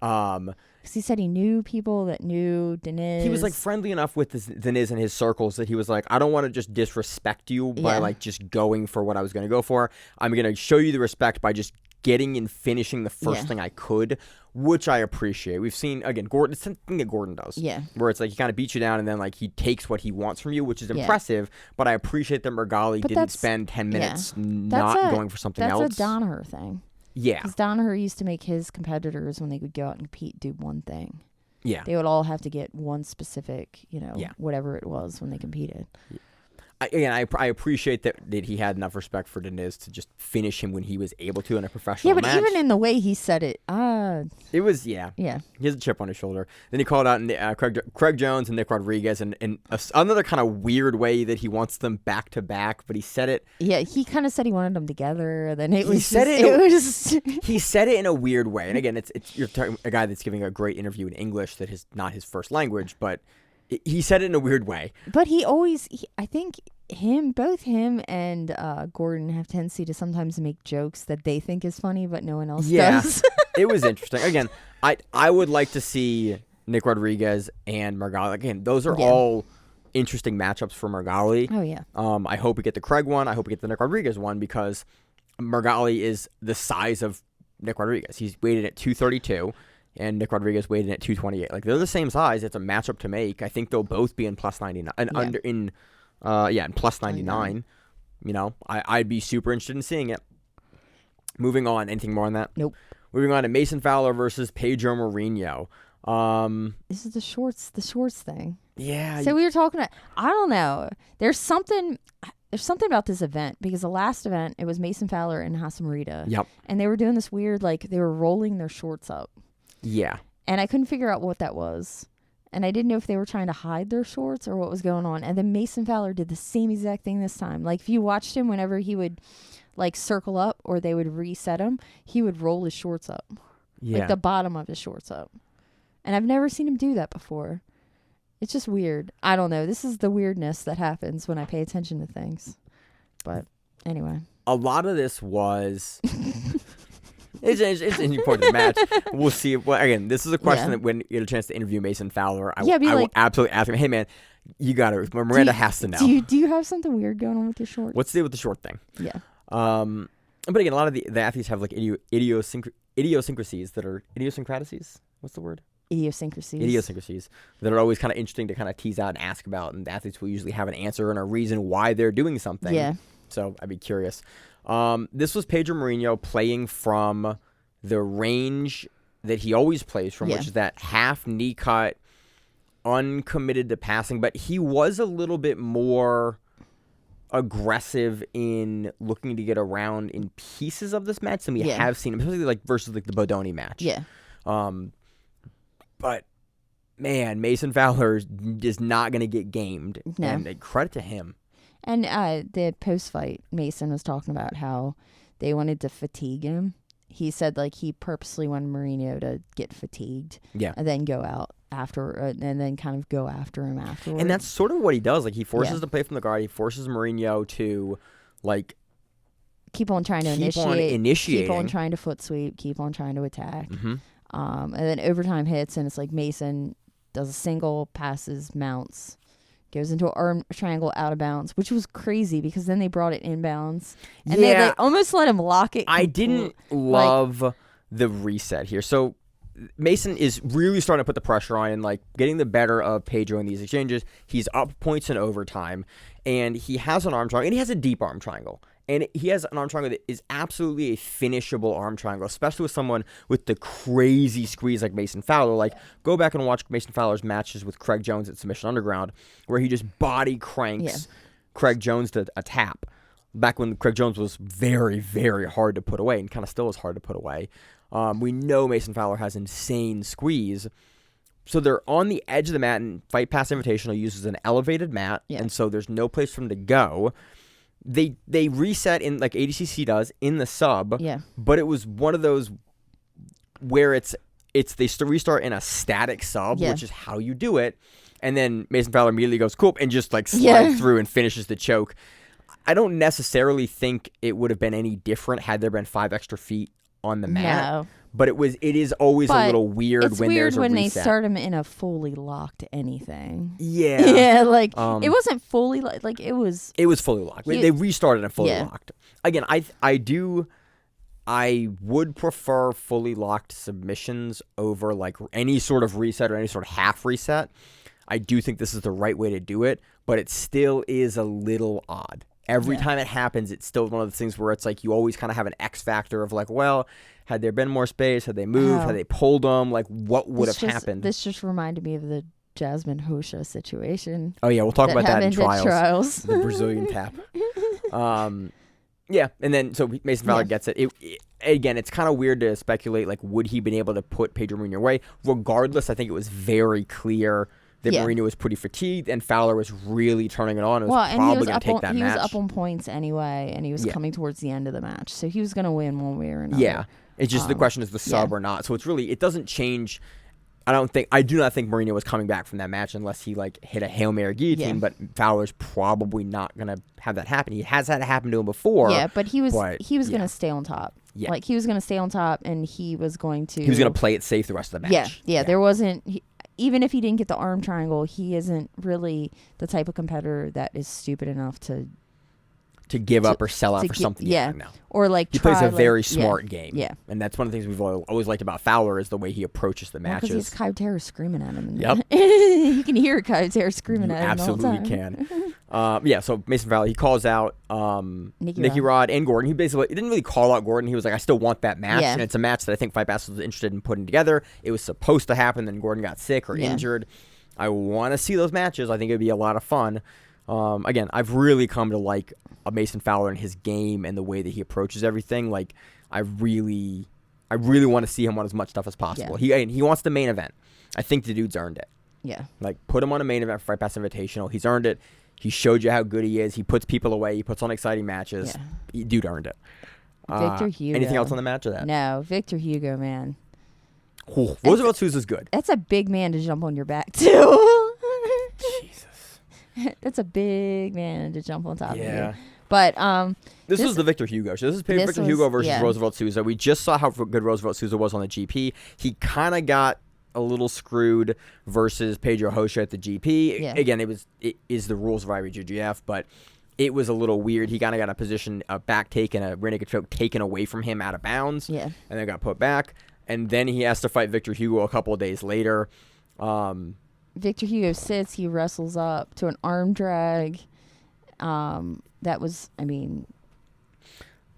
C: Because he said he knew people that knew Diniz.
B: He was like friendly enough with Diniz in his circles that he was like, I don't want to just disrespect you by like just going for what I was going to go for. I'm going to show you the respect by just getting and finishing the first thing I could, which I appreciate. We've seen, again, Gordon, it's something that Gordon does.
C: Yeah.
B: Where it's like he kind of beats you down and then like he takes what he wants from you, which is impressive, but I appreciate that Margali didn't spend 10 minutes not going for something else.
C: That's a Danaher thing.
B: Yeah.
C: Because Danaher used to make his competitors, when they would go out and compete, do one thing.
B: Yeah.
C: They would all have to get one specific, whatever it was when they competed.
B: Yeah. I appreciate that he had enough respect for Diniz to just finish him when he was able to in a professional match.
C: Yeah, but even in the way he said it,
B: it was,
C: Yeah.
B: He has a chip on his shoulder. Then he called out Craig Jones and Nick Rodriguez in another kind of weird way that he wants them back to back, but he said it.
C: Yeah, he kind of said he wanted them together. Then
B: he said it in a weird way. And again, it's you're talking a guy that's giving a great interview in English that is not his first language, but he said it in a weird way.
C: But I think both him and Gordon have tendency to sometimes make jokes that they think is funny, but no one else does.
B: It was interesting. Again, I would like to see Nick Rodriguez and Margali. Again, those are all interesting matchups for Margali.
C: Oh, yeah.
B: I hope we get the Craig one. I hope we get the Nick Rodriguez one because Margali is the size of Nick Rodriguez. He's weighted at 232, and Nick Rodriguez weighted at 228. Like, they're the same size. It's a matchup to make. I think they'll both be in plus 99 and in plus 99. You know, I'd be super interested in seeing it. Moving on. Anything more on that?
C: Nope.
B: Moving on to Mason Fowler versus Pedro Mourinho.
C: This is the shorts thing.
B: Yeah.
C: So we were talking about, I don't know. There's something about this event because the last event, it was Mason Fowler and Hassan Merida.
B: Yep.
C: And they were doing this weird, like, they were rolling their shorts up.
B: Yeah.
C: And I couldn't figure out what that was. And I didn't know if they were trying to hide their shorts or what was going on. And then Mason Fowler did the same exact thing this time. Like, if you watched him, whenever he would, like, circle up or they would reset him, he would roll his shorts up.
B: Yeah.
C: Like, the bottom of his shorts up. And I've never seen him do that before. It's just weird. I don't know. This is the weirdness that happens when I pay attention to things. But anyway.
B: A lot of this was... It's an important match. We'll see. Well, again, this is a question that when you get a chance to interview Mason Fowler, I will absolutely ask him, hey, man, you got to... Miranda has to know.
C: Do you have something weird going on with your shorts?
B: What's the deal with the short thing?
C: Yeah.
B: But again, a lot of the athletes have like idiosyncrasies that are... Idiosyncrasies? What's the word? Idiosyncrasies that are always kind of interesting to kind of tease out and ask about, and athletes will usually have an answer and a reason why they're doing something.
C: Yeah.
B: So I'd be curious. This was Pedro Mourinho playing from the range that he always plays from, which is that half knee cut, uncommitted to passing, but he was a little bit more aggressive in looking to get around in pieces of this match than we have seen, especially like versus like the Bodoni match.
C: Yeah.
B: But man, Mason Fowler is not going to get gamed.
C: No.
B: And credit to him.
C: And the post-fight, Mason was talking about how they wanted to fatigue him. He said, like, he purposely wanted Mourinho to get fatigued.
B: Yeah.
C: And then go out after, and then kind of go after him afterwards.
B: And that's sort of what he does. Like, he forces to play from the guard. He forces Mourinho to, like...
C: Keep on trying to
B: initiating.
C: Keep on trying to foot sweep. Keep on trying to attack.
B: Mm-hmm.
C: And then overtime hits, and it's like Mason does a single, passes, mounts, goes into an arm triangle out of bounds, which was crazy because then they brought it inbounds. And they like, almost let him lock it.
B: I didn't love the reset here. So Mason is really starting to put the pressure on and like getting the better of Pedro in these exchanges. He's up points in overtime, and he has an arm triangle, and he has a deep arm triangle. And he has an arm triangle that is absolutely a finishable arm triangle, especially with someone with the crazy squeeze like Mason Fowler. Like, go back and watch Mason Fowler's matches with Craig Jones at Submission Underground, where he just body cranks Craig Jones to a tap. Back when Craig Jones was very, very hard to put away, and kind of still is hard to put away. We know Mason Fowler has insane squeeze. So they're on the edge of the mat, and Fight Pass Invitational uses an elevated mat, and so there's no place for him to go. They reset in like ADCC does in the sub, but it was one of those where they restart in a static sub, which is how you do it, and then Mason Fowler immediately goes cool and just like slides through and finishes the choke. I don't necessarily think it would have been any different had there been 5 extra feet on the mat. No. But it is always a little weird when there's a reset. It's weird when they
C: start him in a fully locked anything.
B: Yeah.
C: Yeah, like, it wasn't fully locked. Like, it was...
B: It was fully locked. They restarted it fully locked. Again, I would prefer fully locked submissions over, like, any sort of reset or any sort of half reset. I do think this is the right way to do it, but it still is a little odd. Every time it happens, it's still one of the things where it's like you always kind of have an X factor of like, well, had there been more space, had they moved, had they pulled them, like what would have happened?
C: This just reminded me of the Jasmine Hosha situation.
B: Oh yeah, we'll talk about that in trials. The Brazilian tap. Yeah, and then so Mason Fowler gets it. Again, it's kind of weird to speculate like would he been able to put Pedro Mourinho away? Regardless, I think it was very clear that Mourinho was pretty fatigued, and Fowler was really turning it on. It was probably going to take that match.
C: He was up on points anyway, and he was coming towards the end of the match, so he was going to win one way or another.
B: Yeah, it's just the question is the sub or not. So it's really, it doesn't change. I do not think Mourinho was coming back from that match unless he like hit a Hail Mary guillotine, but Fowler's probably not going to have that happen. He has had it happen to him before.
C: Yeah, but he was going to stay on top. Yeah. Like he was going to stay on top, and he was going to
B: play it safe the rest of the match.
C: Yeah. There wasn't. even if he didn't get the arm triangle, he isn't really the type of competitor that is stupid enough to
B: give up or sell out for something.
C: Yeah.
B: No.
C: Or like
B: he
C: try,
B: plays a
C: like,
B: very smart game.
C: Yeah.
B: And that's one of the things we've always liked about Fowler is the way he approaches the matches.
C: Because he's Kyotera screaming at him.
B: Yep.
C: You can hear Kyotera screaming at him
B: absolutely
C: the whole time.
B: can. Yeah, so Mason Fowler, he calls out Nicky Rod and Gordon. He didn't really call out Gordon. He was like, I still want that match.
C: Yeah.
B: And it's a match that I think Fight Pass was interested in putting together. It was supposed to happen, then Gordon got sick or injured. I want to see those matches. I think it'd be a lot of fun. Again, I've really come to like a Mason Fowler and his game and the way that he approaches everything. Like, I really want to see him on as much stuff as possible.
C: Yeah.
B: He wants the main event. I think the dude's earned it.
C: Yeah.
B: Like, put him on a main event for Fight Pass Invitational. He's earned it. He showed you how good he is. He puts people away. He puts on exciting matches.
C: Yeah.
B: Dude earned it.
C: Victor Hugo.
B: Anything else on the match of that?
C: No, Victor Hugo, man.
B: Roosevelt Souza's good.
C: That's a big man to jump on your back, too.
B: Jesus.
C: That's a big man to jump on top of you.
B: But
C: this
B: was the Victor Hugo show. This is Victor Hugo versus Roosevelt Souza. We just saw how good Roosevelt Souza was on the GP. He kind of got a little screwed versus Pedro Rocha at the GP.
C: Yeah.
B: Again, it is the rules of IBJJF, but it was a little weird. He kind of got a position, a back take and a rear naked choke taken away from him out of bounds.
C: Yeah.
B: And then got put back. And then he has to fight Victor Hugo a couple of days later.
C: Victor Hugo sits, he wrestles up to an arm drag. That was, I mean...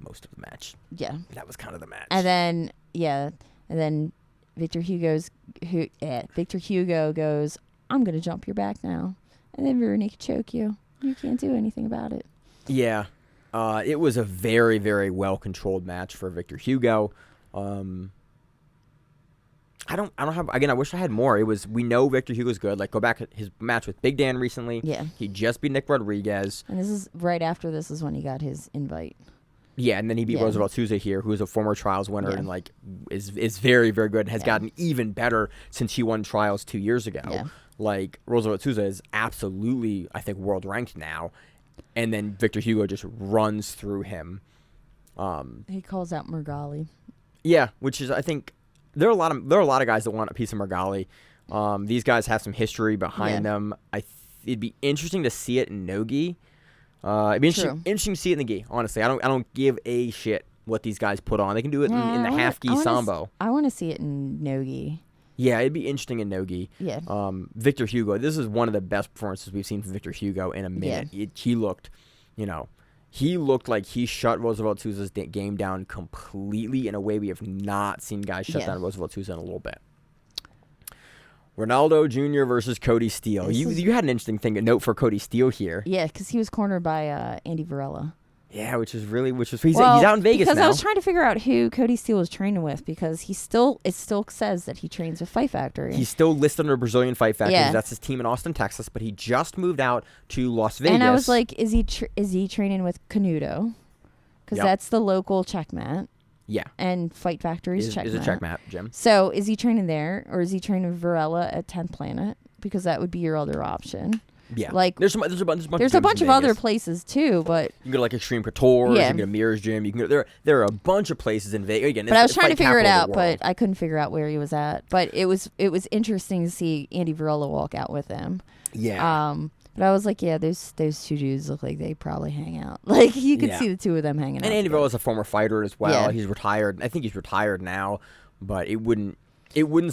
B: most of the match.
C: Yeah.
B: That was kind of the match.
C: And then Victor Hugo goes, I'm going to jump your back now. And then rear naked choke you. You can't do anything about it.
B: Yeah. It was a very, very well-controlled match for Victor Hugo. I don't have, again, I wish I had more. We know Victor Hugo's good. Like, go back at his match with Big Dan recently.
C: Yeah.
B: He just beat Nick Rodriguez.
C: And this is right after this is when he got his invite.
B: Yeah, and then he beat Roosevelt Souza here, who is a former Trials winner and, like, is very, very good and has gotten even better since he won Trials 2 years ago.
C: Yeah.
B: Like, Roosevelt Souza is absolutely, I think, world ranked now. And then Victor Hugo just runs through him.
C: He calls out Murgali.
B: Yeah, which is, I think... There are a lot of guys that want a piece of Murgali. These guys have some history behind them. It'd be interesting to see it in no-gi. It'd be interesting to see it in the gi. Honestly, I don't give a shit what these guys put on. They can do it in the half gi sambo.
C: I want to see it in no-gi.
B: Yeah, it'd be interesting in no-gi.
C: Yeah.
B: Victor Hugo. This is one of the best performances we've seen from Victor Hugo in a minute.
C: Yeah.
B: He looked like he shut Roosevelt Souza's game down completely in a way we have not seen guys shut down Roosevelt Souza in a little bit. Ronaldo Jr. versus Cody Steele. You had an interesting note for Cody Steele here.
C: Yeah, because he was cornered by Andy Varela.
B: Yeah, he's out in Vegas
C: because
B: now.
C: I was trying to figure out who Cody Steele was training with because it still says that he trains with Fight Factory.
B: He's still listed under Brazilian Fight Factory.
C: Yeah.
B: That's his team in Austin, Texas, but he just moved out to Las Vegas.
C: And I was like, is he training with Canuto? Because that's the local checkmat.
B: Yeah.
C: And Fight Factory's checkmat.
B: Is a checkmat, Jim.
C: So is he training there or is he training with Varela at 10th Planet? Because that would be your other option.
B: Yeah,
C: like
B: there's a bunch
C: of other places too, but
B: you can go to like Extreme Couture, you can go to Mirror's Gym, you can go there are a bunch of places in Vegas. Again,
C: but I was trying to figure it out, but I couldn't figure out where he was at. But it was interesting to see Andy Varela walk out with him.
B: Yeah.
C: But I was like, yeah, those two dudes look like they probably hang out. Like you could see the two of them hanging out.
B: And Andy Varela's a former fighter as well.
C: Yeah.
B: He's retired. I think he's retired now, but it wouldn't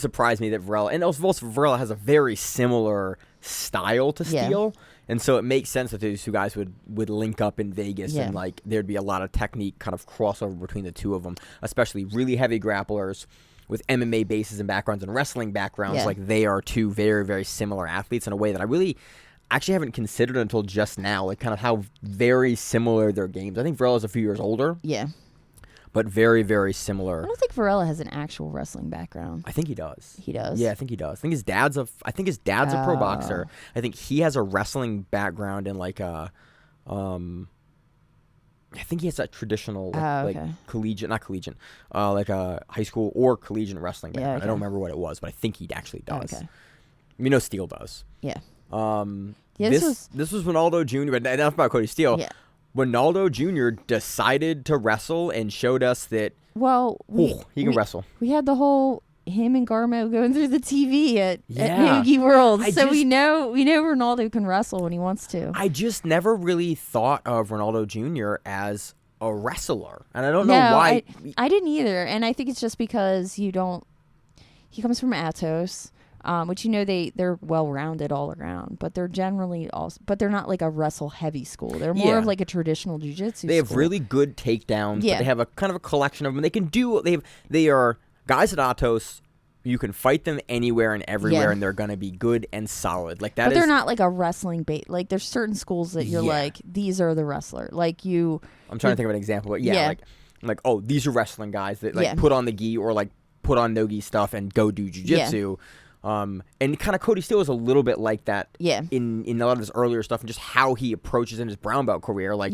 B: surprise me that Varela, and also Varela has a very similar style to Steele. And so it makes sense that those two guys would link up in Vegas and like there'd be a lot of technique kind of crossover between the two of them, especially really heavy grapplers with MMA bases and backgrounds and wrestling backgrounds.
C: Yeah.
B: Like they are two very, very similar athletes in a way that I really actually haven't considered until just now, like kind of how very similar their games. I think Varela's a few years older.
C: Yeah.
B: But very, very similar.
C: I don't think Varela has an actual wrestling background.
B: I think he does.
C: He does?
B: Yeah, I think he does. I think his dad's a pro boxer. I think he has a wrestling background in like a I think he has that traditional like collegiate, not collegiate, like a high school or collegiate wrestling background. I don't remember what it was, but I think he actually does.
C: Okay.
B: You know Steele does.
C: Yeah.
B: This was Ronaldo Jr., but enough about Cody Steele.
C: Yeah.
B: Ronaldo Jr. decided to wrestle and showed us that
C: he can
B: wrestle.
C: We had the whole him and Garmo going through the TV at Nogi World. We know Ronaldo can wrestle when he wants to.
B: I just never really thought of Ronaldo Jr. as a wrestler, and I don't know why.
C: I didn't either, and I think it's just because he comes from Atos, which they're well-rounded all around, but they're generally but they're not like a wrestle-heavy school. They're more of like a traditional jiu-jitsu
B: They have
C: school.
B: really good takedowns, but they have a kind of a collection of them. They can do. They are guys at Atos. You can fight them anywhere and everywhere, and they're going to be good and solid. Like that.
C: But they're not like a wrestling bait. Like there's certain schools that you're like, these are the wrestler. Like you.
B: I'm trying to think of an example, but like oh, these are wrestling guys that like put on the gi or like put on no-gi stuff and go do jiu-jitsu. And kind of Cody Steele is a little bit like that. In a lot of his earlier stuff and just how he approaches in his brown belt career, like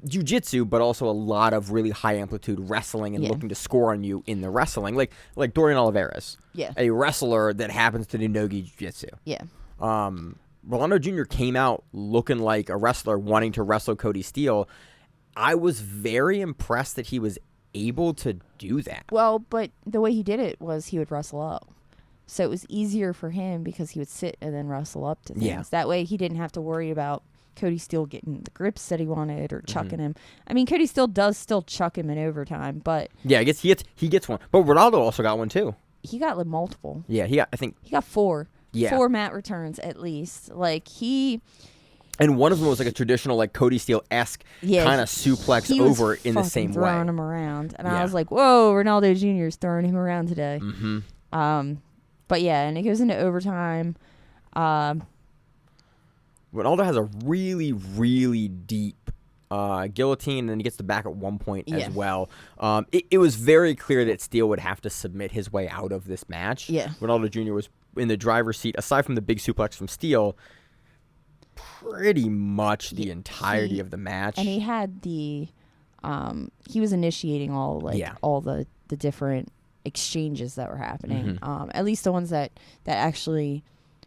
B: jiu-jitsu, but also a lot of really high amplitude wrestling and looking to score on you in the wrestling, like Dorian Oliveras, a wrestler that happens to do no-gi jiu-jitsu. Rolando Jr. came out looking like a wrestler, wanting to wrestle Cody Steele. I was very impressed that he was able to do that.
C: Well, but the way he did it was he would wrestle up. So it was easier for him because he would sit and then wrestle up to things. That way he didn't have to worry about Cody Steele getting the grips that he wanted or chucking him. I mean, Cody Steele does still chuck him in overtime, but
B: I guess he gets one. But Ronaldo also got one too.
C: He got like multiple.
B: Yeah, I think
C: he got 4.
B: Yeah.
C: 4 mat returns at least.
B: And one of them was like a traditional, like Cody Steele-esque kind of suplex over in the same way.
C: Throwing him around, and I was like, "Whoa, Ronaldo Jr. is throwing him around today." But and it goes into overtime.
B: Ronaldo has a really, really deep guillotine, and then he gets the back at one point as well. It was very clear that Steele would have to submit his way out of this match. Ronaldo Jr. was in the driver's seat, aside from the big suplex from Steele, pretty much the entirety of the match.
C: And he had he was initiating all the different exchanges that were happening. At least the ones that actually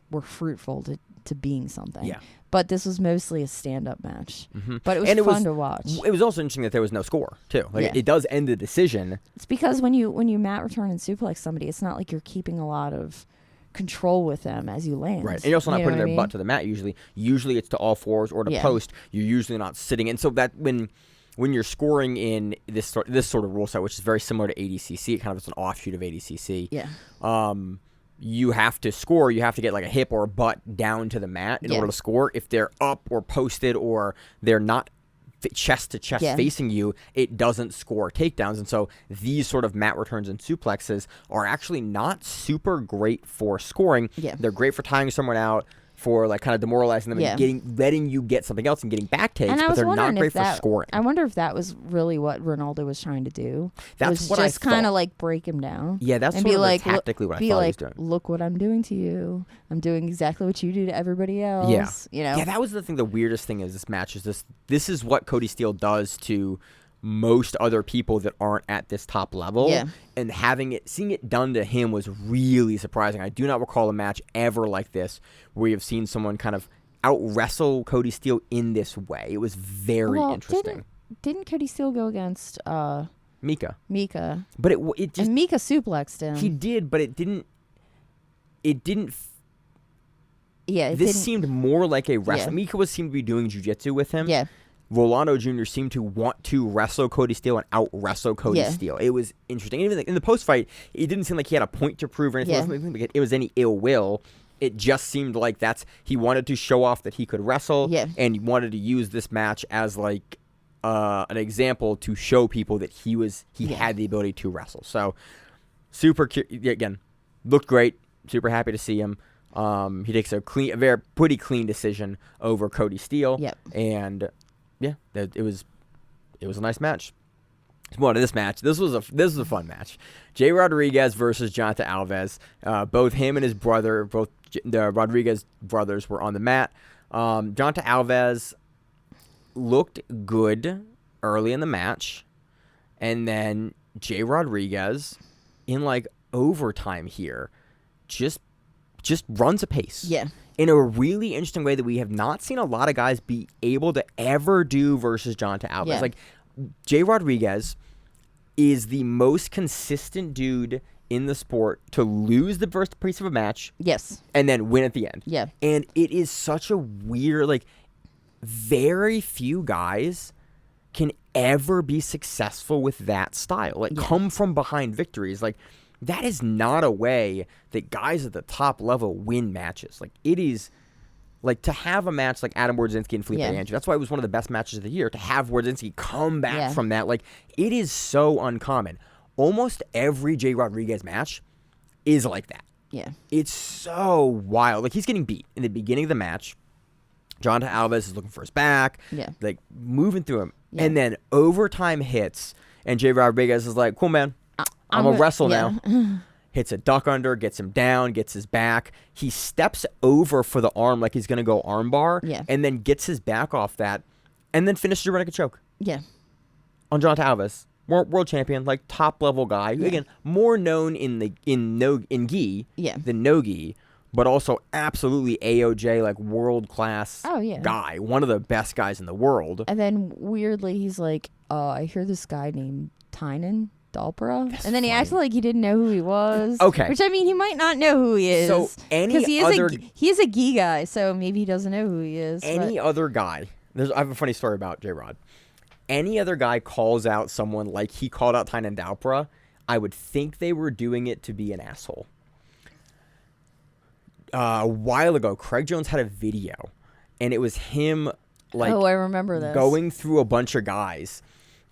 C: were fruitful to being something. But this was mostly a stand-up match. But it was fun to watch.
B: It was also interesting that there was no score, too. It does end the decision.
C: It's because when you mat return and suplex somebody, it's not like you're keeping a lot of control with them as you land.
B: Right. And you're also not putting their butt to the mat usually. Usually it's to all fours or to post. You're usually not sitting. And so that when you're scoring in this sort of rule set, which is very similar to ADCC, it kind of is an offshoot of ADCC. You have to score. You have to get like a hip or a butt down to the mat in order to score. If they're up or posted or they're not chest to chest facing you, it doesn't score takedowns. And so these sort of mat returns and suplexes are actually not super great for scoring. They're great for tying someone out, for like kind of demoralizing them and letting you get something else and getting back takes, but they're not great for scoring.
C: I wonder if that was really what Ronaldo was trying to do.
B: That's what I thought. Just
C: kind of like break him down.
B: Yeah, that's sort of tactically what I thought he was doing.
C: Look what I'm doing to you. I'm doing exactly what you do to everybody else.
B: Yeah, that was the thing. The weirdest thing is this match is this is what Cody Steele does to most other people that aren't at this top level. And seeing it done to him was really surprising. I do not recall a match ever like this where you've seen someone kind of out wrestle Cody Steele in this way. It was very interesting.
C: Didn't Cody Steele go against
B: Mika?
C: But
B: it just,
C: and Mika suplexed him.
B: He did, but it didn't. This seemed more like a wrestling. Mika seemed to be doing jiu-jitsu with him. Rolando Jr. seemed to want to wrestle Cody Steele and out-wrestle Cody Steele. It was interesting. Even in the post-fight, it didn't seem like he had a point to prove or anything. It was any ill will. It just seemed like he wanted to show off that he could wrestle, and he wanted to use this match as like an example to show people that he had the ability to wrestle. So, again, looked great. Super happy to see him. He takes a pretty clean decision over Cody Steele, and it was a nice match. Well, this match, this was a fun match. Jay Rodriguez versus Jonta Alves. Both him and his brother, both the Rodriguez brothers, were on the mat. Jonta Alves looked good early in the match, and then Jay Rodriguez, in like overtime here, just runs a pace. In a really interesting way that we have not seen a lot of guys be able to ever do versus Jonta Alves. Like, Jay Rodriguez is the most consistent dude in the sport to lose the first piece of a match.
C: Yes.
B: And then win at the end.
C: Yeah.
B: And it is such a weird, like, very few guys can ever be successful with that style. Like, come from behind victories. Like, that is not a way that guys at the top level win matches. Like, it is, like, to have a match like Adam Wardzinski and Felipe Andrew, that's why it was one of the best matches of the year, to have Wardzinski come back from that. Like, it is so uncommon. Almost every Jay Rodriguez match is like that.
C: Yeah.
B: It's so wild. Like, he's getting beat in the beginning of the match. Jonathan Alves is looking for his back.
C: Yeah.
B: Like, moving through him.
C: Yeah.
B: And then overtime hits, and Jay Rodriguez is like, cool, man. I'm going to wrestle now. Hits a duck under, gets him down, gets his back. He steps over for the arm like he's going to go arm bar, and then gets his back off that, and then finishes a rear naked choke.
C: Yeah.
B: On Jonathan Alves. World champion, like top-level guy. Yeah. Again, more known in gi than no-gi, but also absolutely AOJ, like world-class guy. One of the best guys in the world.
C: And then, weirdly, he's like, I hear this guy named Tynan Dalpera. And then he acted like he didn't know who he was.
B: Okay.
C: Which, I mean, he might not know who he is.
B: So, because
C: he is a gi guy, so maybe he doesn't know who he is.
B: Any other guy, I have a funny story about J-Rod. Any other guy calls out someone like he called out Tynan Dalpera, I would think they were doing it to be an asshole. A while ago, Craig Jones had a video, and it was him, like,
C: I remember this,
B: going through a bunch of guys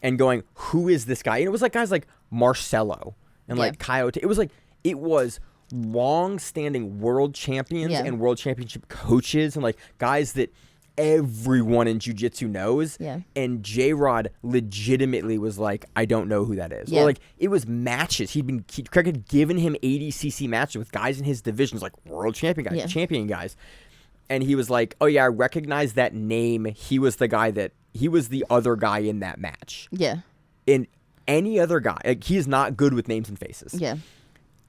B: and going, who is this guy? And it was like guys like Marcelo and like Coyote. It was long-standing world champions and world championship coaches and like guys that everyone in jiu-jitsu knows. And J-Rod legitimately was like, I don't know who that is. Or like, it was matches. Craig had given him ADCC matches with guys in his divisions, like world champion guys, champion guys. And he was like, oh yeah, I recognize that name. He was the other guy in that match. Yeah. And any other guy, like, he is not good with names and faces. Yeah.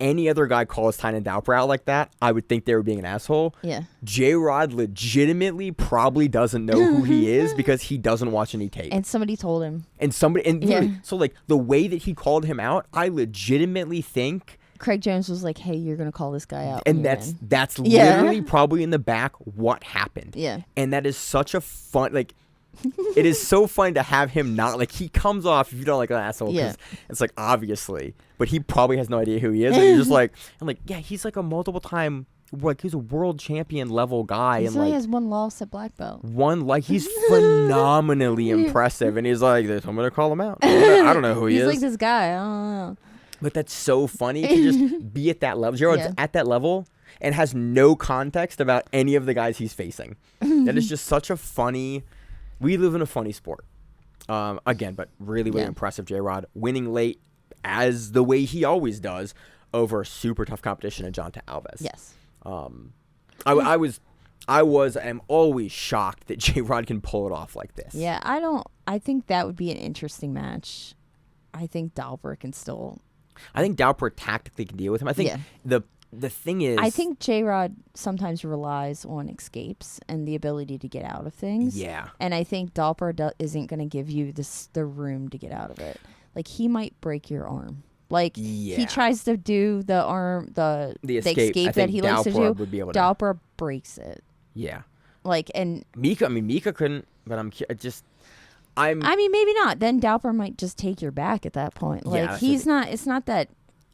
B: Any other guy calls Tynan Dalpera out like that, I would think they were being an asshole. Yeah. J-Rod legitimately probably doesn't know who he is because he doesn't watch any tape.
C: And somebody told him.
B: So like the way that he called him out, I legitimately think
C: Craig Jones was like, hey, you're going to call this guy out.
B: And that's literally probably in the back what happened. Yeah. And that is such a fun, like, it is so fun to have him not, like, he comes off, if you don't like an asshole, because it's like, obviously, but he probably has no idea who he is. And you're just like, I'm like, yeah, he's like a multiple time, like, he's a world champion level guy.
C: He
B: and
C: only
B: like
C: has one loss at black belt.
B: He's phenomenally impressive. And he's like, I'm going to call him out. I don't know who he is.
C: He's like this guy. I don't know.
B: But that's so funny to just be at that level. J-Rod's at that level and has no context about any of the guys he's facing. That is just such a funny... We live in a funny sport. Again, but really, really impressive, J-Rod. Winning late, as the way he always does, over super tough competition in Jonathan Alves. Yes. I'm always shocked that J-Rod can pull it off like this.
C: Yeah, I think that would be an interesting match. I think Dalpera can still...
B: I think Dalpera tactically can deal with him. I think the thing is...
C: I think J-Rod sometimes relies on escapes and the ability to get out of things. Yeah. And I think Dalpera isn't going to give you the room to get out of it. Like, he might break your arm. Like, he tries to do the escape that he likes to do. Dalpera breaks it. Yeah. Like, and...
B: Mika couldn't, but I
C: mean, maybe not. Then Dalpera might just take your back at that point. Like, it's not that...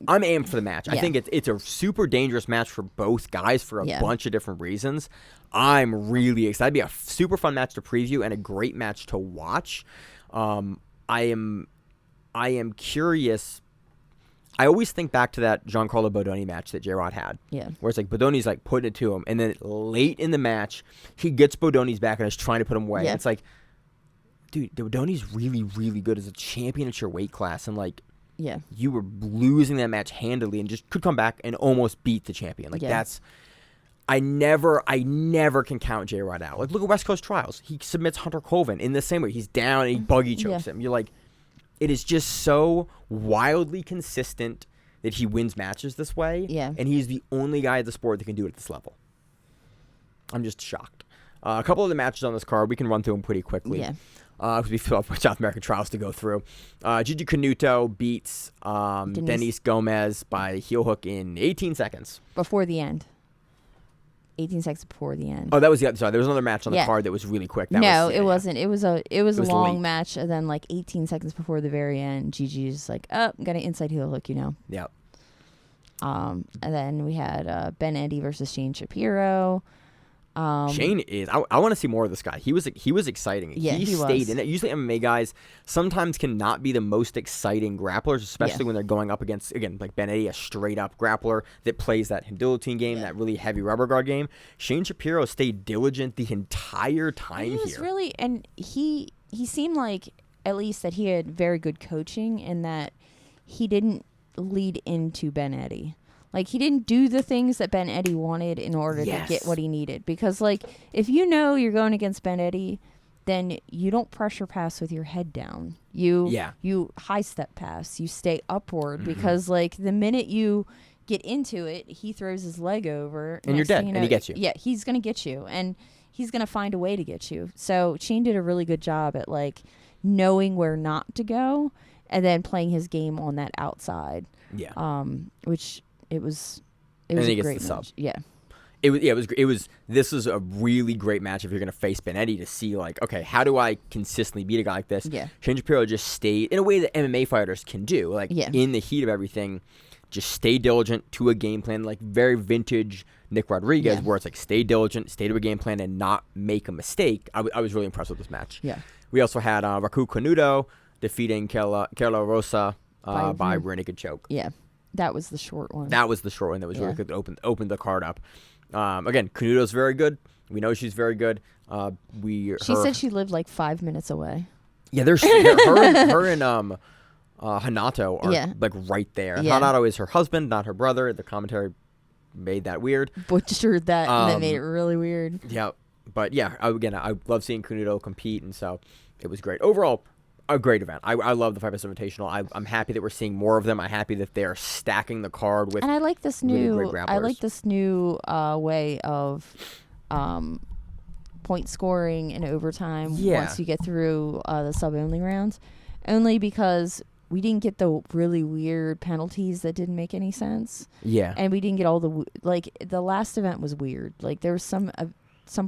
B: I'm amped for the match. Yeah. I think it's a super dangerous match for both guys for a bunch of different reasons. I'm really excited. It'd be a super fun match to preview and a great match to watch. I am curious. I always think back to that Giancarlo Bodoni match that J-Rod had. Yeah. Where it's like Bodoni's like putting it to him, and then late in the match, he gets Bodoni's back and is trying to put him away. Yeah. It's like, dude, Bodoni's really, really good as a champion at your weight class, and like, yeah, you were losing that match handily and just could come back and almost beat the champion. Like, that's... I never can count J-Rod out. Like, look at West Coast Trials. He submits Hunter Colvin in the same way. He's down and he buggy chokes him. You're like, it is just so wildly consistent that he wins matches this way. Yeah. And he's the only guy in the sport that can do it at this level. I'm just shocked. A couple of the matches on this card, we can run through them pretty quickly. Yeah. because we still have South American trials to go through. Gigi Canuto beats Denise Gomez by heel hook in 18 seconds.
C: Before the end. 18 seconds before the end.
B: Oh, that was the other. Sorry, there was another match on the card that was really quick.
C: It wasn't. It was a long
B: late.
C: match, and then like 18 seconds before the very end, Gigi's like, "Oh, I'm gonna inside heel hook,
B: Yep.
C: And then we had Ben Eddy versus Shane Shapiro.
B: Shane is. I want to see more of this guy. He was exciting.
C: Yeah,
B: he stayed in it. Usually MMA guys sometimes cannot be the most exciting grapplers, especially when they're going up against, again, like Ben Eddy, a straight up grappler that plays that guillotine game, that really heavy rubber guard game. Shane Shapiro stayed diligent the entire time
C: he was really, and he seemed like at least that he had very good coaching, and that he didn't lead into Ben Eddy. Like, he didn't do the things that Ben Eddy wanted in order to get what he needed. Because, like, if you know you're going against Ben Eddy, then you don't pressure pass with your head down. You high step pass. You stay upward. Because, like, the minute you get into it, he throws his leg over.
B: And you're dead. And he gets you.
C: Yeah, he's going to get you. And he's going to find a way to get you. So, Shane did a really good job at, like, knowing where not to go and then playing his game on that outside.
B: Yeah.
C: Which... It was
B: a
C: great
B: the
C: match.
B: sub.
C: Yeah.
B: This is a really great match if you're going to face Ben Eddy, to see, like, okay, how do I consistently beat a guy like this?
C: Yeah.
B: Shane Shapiro just stayed in a way that MMA fighters can do, like in the heat of everything, just stay diligent to a game plan, like very vintage Nick Rodriguez, where it's like stay diligent, stay to a game plan, and not make a mistake. I was really impressed with this match.
C: Yeah.
B: We also had Raku Canuto defeating Carla Rosa by rear naked choke.
C: Yeah. That was the short one.
B: That was the short one that was really good. That opened the card up. Again, Canuto's very good. We know she's very good. She
C: said she lived like 5 minutes away.
B: Yeah, her and Hanato are like right there.
C: Yeah.
B: Hanato is her husband, not her brother. The commentary made that weird.
C: Butchered that, and that made it really weird.
B: Yeah, but yeah, I love seeing Canuto compete, and so it was great. Overall, a great event. I love the 5S Invitational. I'm happy that we're seeing more of them. I'm happy that they're stacking the card with.
C: And I like this
B: really
C: new.
B: great grapplers.
C: I like this new way of point scoring in overtime once you get through the sub only rounds. Only because we didn't get the really weird penalties that didn't make any sense.
B: Yeah.
C: And we didn't get all the last event was weird. Like there was some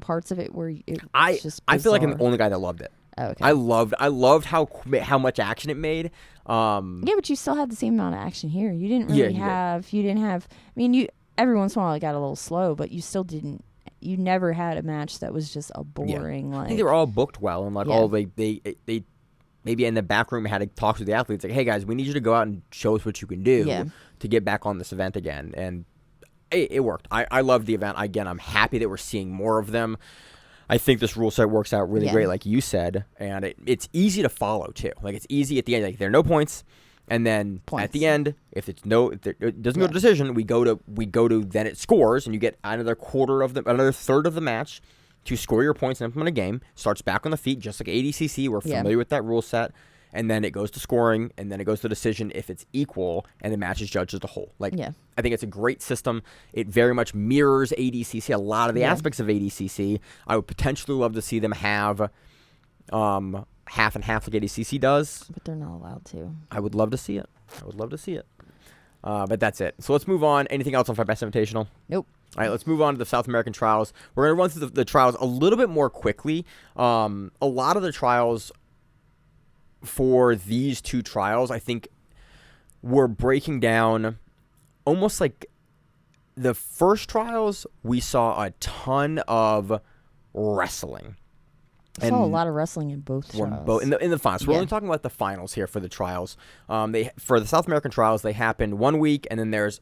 C: parts of it where it was just bizarre.
B: I feel like I'm the only guy that loved it.
C: Oh, okay.
B: I loved how much action it made.
C: Yeah, but you still had the same amount of action here. You didn't really you didn't have. I mean, you every once in a while it got a little slow, but you still didn't. You never had a match that was just a boring. Like
B: I think they were all booked well, and like all they maybe in the back room had to talk to the athletes like, hey guys, we need you to go out and show us what you can do to get back on this event again, and it worked. I loved the event. Again, I'm happy that we're seeing more of them. I think this rule set works out really great, like you said, and it's easy to follow too. Like it's easy at the end. Like there are no points, and then at the end, if it doesn't go to decision, we go to then it scores, and you get another third of the match to score your points and implement a game. Starts back on the feet, just like ADCC. We're familiar with that rule set. And then it goes to scoring, and then it goes to decision if it's equal, and the match is judged as a whole. Like, I think it's a great system. It very much mirrors ADCC, a lot of the aspects of ADCC. I would potentially love to see them have half and half like ADCC does.
C: But they're not allowed to.
B: I would love to see it. But that's it. So let's move on. Anything else on 5S Invitational?
C: Nope.
B: All right, let's move on to the South American trials. We're going to run through the trials a little bit more quickly. A lot of the trials for these two trials, I think, we're breaking down almost like the first trials, we saw a ton of wrestling.
C: I saw a lot of wrestling in both trials.
B: In the finals. We're only talking about the finals here for the trials. For the South American trials, they happened 1 week, and then there's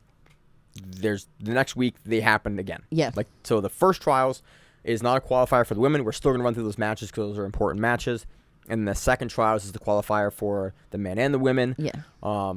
B: the next week they happened again.
C: Yeah.
B: So the first trials is not a qualifier for the women. We're still going to run through those matches because those are important matches. And the second trials is the qualifier for the men and the women.
C: Yeah.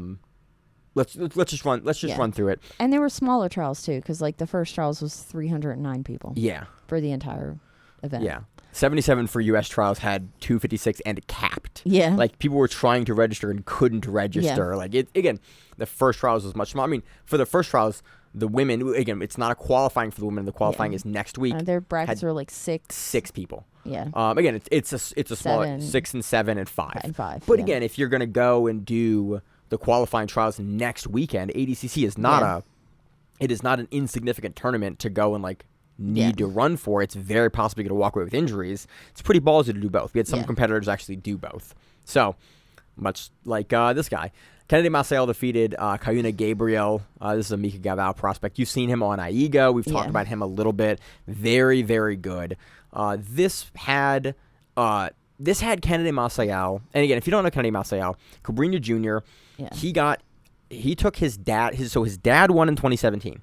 B: Let's just run through it.
C: And there were smaller trials too, because like the first trials was 309 people.
B: Yeah.
C: For the entire event.
B: Yeah. 77 for U.S. trials had 256 and capped.
C: Yeah.
B: Like people were trying to register and couldn't register.
C: Yeah.
B: Like again, the first trials was much smaller. I mean, for the first trials, The women, again, it's not a qualifying for the women. The qualifying is next week.
C: Their brackets are like 6.
B: 6 people.
C: Yeah.
B: Again, it's a small 6 and 7 and 5.
C: And 5.
B: But again, if you're going to go and do the qualifying trials next weekend, ADCC is not it is not an insignificant tournament to go and like need to run for. It's very possibly going to walk away with injuries. It's pretty ballsy to do both. We had some competitors actually do both. So, much like this guy. Kennedy Maciel defeated Cayuna Gabriel. This is a Mika Gabao prospect. You've seen him on AIGA. We've talked about him a little bit. Very, very good. This had Kennedy Maciel. And again, if you don't know Kennedy Maciel, Cabrinha Jr., he took his dad. His dad won in 2017,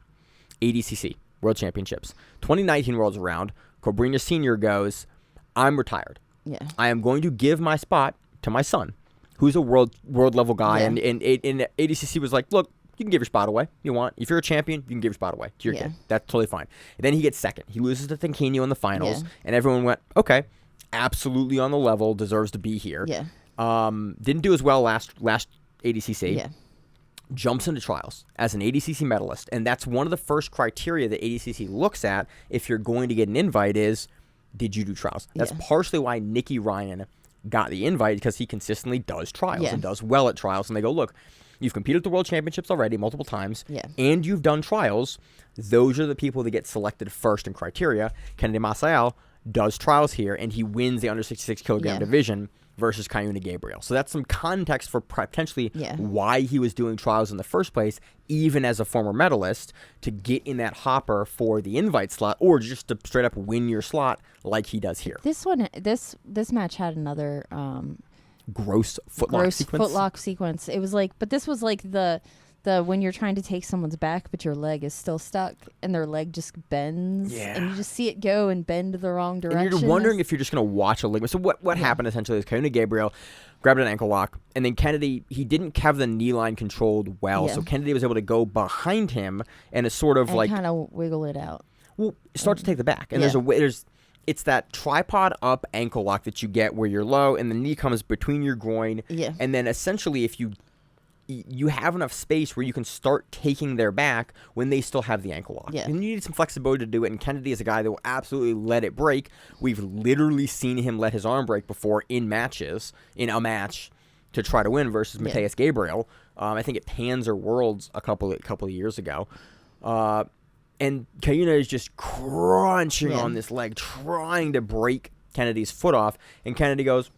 B: ADCC World Championships. 2019 rolls around. Cabrinha Sr. goes, I'm retired.
C: Yeah.
B: I am going to give my spot to my son, who's a world level guy. And ADCC was like, look, you can give your spot away. You want. If you're a champion, you can give your spot away to your kid. That's totally fine. And then he gets second. He loses to Tinquinho in the finals. And everyone went, okay, absolutely on the level, deserves to be here.
C: Yeah.
B: Didn't do as well last ADCC.
C: Yeah.
B: Jumps into trials as an ADCC medalist. And that's one of the first criteria that ADCC looks at if you're going to get an invite is, did you do trials? That's partially why Nicky Ryan got the invite, because he consistently does trials and does well at trials. And they go, look, you've competed at the World Championships already multiple times, and you've done trials. Those are the people that get selected first in criteria. Kennedy Maciel does trials here, and he wins the under 66 kilogram division versus Cayuna Gabriel. So that's some context for potentially why he was doing trials in the first place, even as a former medalist, to get in that hopper for the invite slot, or just to straight up win your slot like he does here.
C: This match had another
B: gross footlock sequence.
C: It was like, but this was like the when you're trying to take someone's back, but your leg is still stuck, and their leg just bends, and you just see it go and bend the wrong direction.
B: And you're wondering if you're just going to watch a ligament. So what happened essentially is Cayuna Gabriel grabbed an ankle lock, and then Kennedy, he didn't have the knee line controlled well, so Kennedy was able to go behind him and it's sort of like
C: kind of wiggle it out.
B: Well, start to take the back, and it's that tripod up ankle lock that you get where you're low and the knee comes between your groin, and then essentially if you have enough space where you can start taking their back when they still have the ankle lock. And you need some flexibility to do it, and Kennedy is a guy that will absolutely let it break. We've literally seen him let his arm break before in a match to try to win versus Mateus Gabriel. I think at Pans or Worlds a couple of years ago. And Cayuna is just crunching on this leg, trying to break Kennedy's foot off, and Kennedy goes,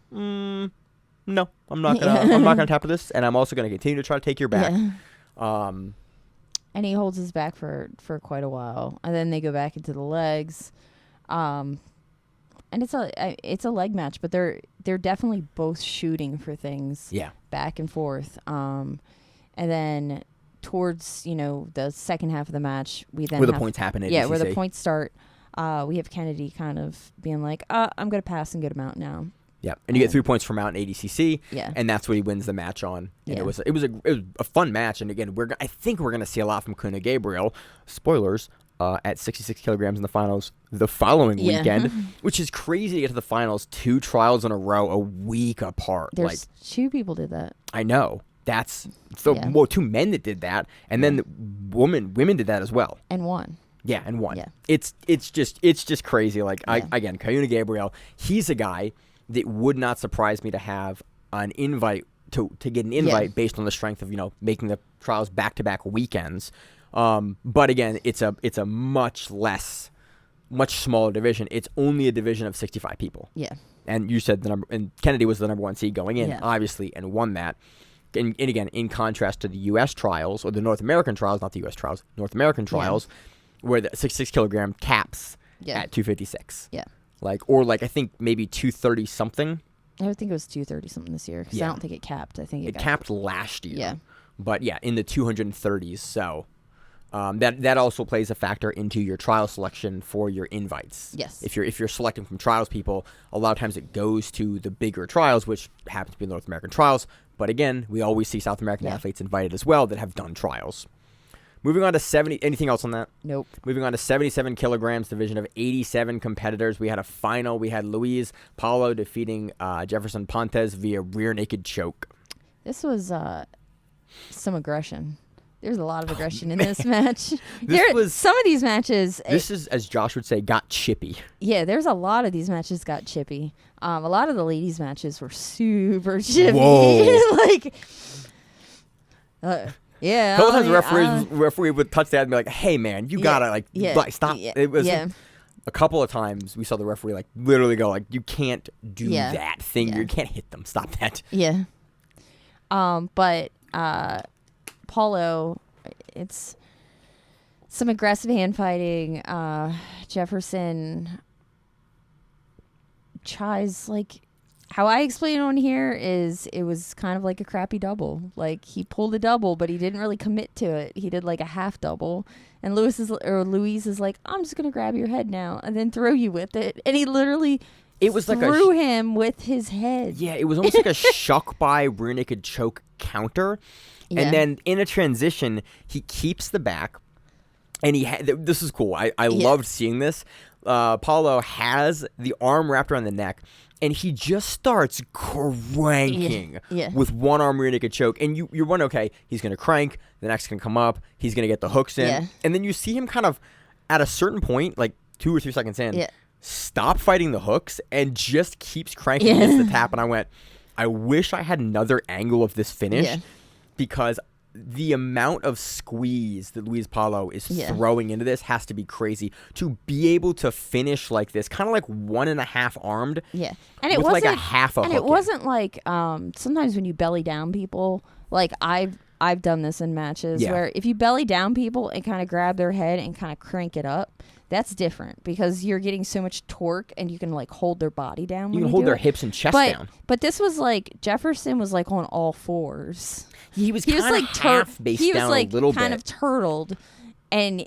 B: no, I'm not gonna tap this, and I'm also gonna continue to try to take your back.
C: And he holds his back for quite a while, and then they go back into the legs, and it's a leg match, but they're definitely both shooting for things, back and forth, and then towards the second half of the match, we then
B: where the points happen at ADCC.
C: where the points start, we have Kennedy kind of being like, I'm gonna pass and get him out now.
B: Yeah, and you get 3 points from out in ADCC, and that's what he wins the match on. And it was a fun match, and again, I think we're gonna see a lot from Cayuna Gabriel. Spoilers, at 66 kilograms in the finals the following weekend, which is crazy to get to the finals 2 trials in a row a week apart.
C: There's 2 people did that.
B: I know. That's 2 men that did that, and then women did that as well.
C: And one.
B: Yeah, and one. Yeah. It's just crazy. Like again, Cayuna Gabriel, he's a guy that would not surprise me to have an invite to get an invite based on the strength of making the trials back-to-back weekends. But again, it's a much smaller division. It's only a division of 65 people. Yeah. And you said and Kennedy was the number 1 seed going in, obviously, and won that. And again, in contrast to the U.S. trials, or the North American trials, not the U.S. trials, North American trials, where the 66 kilogram caps at 256. Yeah. I think maybe 230 something.
C: I would think it was 230 something this year, because I don't think it capped. I think it
B: capped last year. Yeah. But in the 230s. So that also plays a factor into your trial selection for your invites.
C: Yes.
B: If you're selecting from trials people, a lot of times it goes to the bigger trials, which happens to be North American trials. But again, we always see South American athletes invited as well that have done trials. Moving on to 70. Anything else on that?
C: Nope.
B: Moving on to 77 kilograms, division of 87 competitors. We had a final. We had Luis Paulo defeating Jefferson Pontes via rear naked choke.
C: This was some aggression. There's a lot of aggression in this match.
B: Was
C: some of these matches.
B: This is, as Josh would say, got chippy.
C: Yeah, there's a lot of these matches got chippy. A lot of the ladies' matches were super chippy.
B: Whoa.
C: Like, yeah.
B: A couple times the referee would touch that and be like, "Hey, man, you gotta like stop." It was a couple of times we saw the referee like literally go like, "You can't do that thing. You can't hit them. Stop that."
C: Yeah. But Paulo, it's some aggressive hand fighting. Jefferson tries, like, how I explain it on here is it was kind of like a crappy double. Like, he pulled a double, but he didn't really commit to it. He did like a half double. And Louise is like, I'm just gonna grab your head now and then throw you with it. And he literally threw him with his head. Yeah, it
B: was almost like a shuck by rear naked choke counter. Yeah. And then in a transition, he keeps the back, and this is cool. I loved seeing this. Paulo has the arm wrapped around the neck, and he just starts cranking with one arm rear naked choke. And you're wondering, okay, he's going to crank, the neck's going to come up, he's going to get the hooks in. And then you see him kind of, at a certain point, like 2 or 3 seconds in, stop fighting the hooks and just keeps cranking against the tap. And I went, I wish I had another angle of this finish because the amount of squeeze that Luis Paulo is throwing into this has to be crazy to be able to finish like this, kind of like 1.5 armed.
C: Yeah, and it
B: with
C: wasn't
B: like a half a.
C: And it wasn't like sometimes when you belly down people, like I've done this in matches where if you belly down people and kind of grab their head and kind of crank it up, that's different because you're getting so much torque and you can like hold their body down.
B: You can hold their hips and chest down.
C: But this was like Jefferson was like on all fours.
B: He was like half based down a little bit.
C: Kind of turtled, and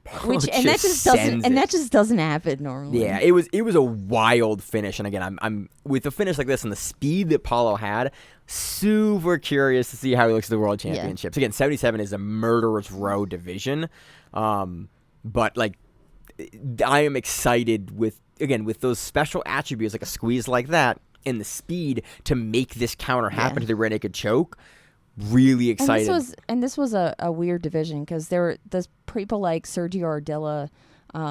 C: that just doesn't happen normally.
B: Yeah, it was a wild finish, and again, I'm with a finish like this and the speed that Paulo had, super curious to see how he looks at the World Championships. Again, 77 is a murderer's row division, but like I am excited with those special attributes like a squeeze like that and the speed to make this counter happen to the rear naked choke. Really excited.
C: And this was a weird division because there were those people like Sergio Ardilla,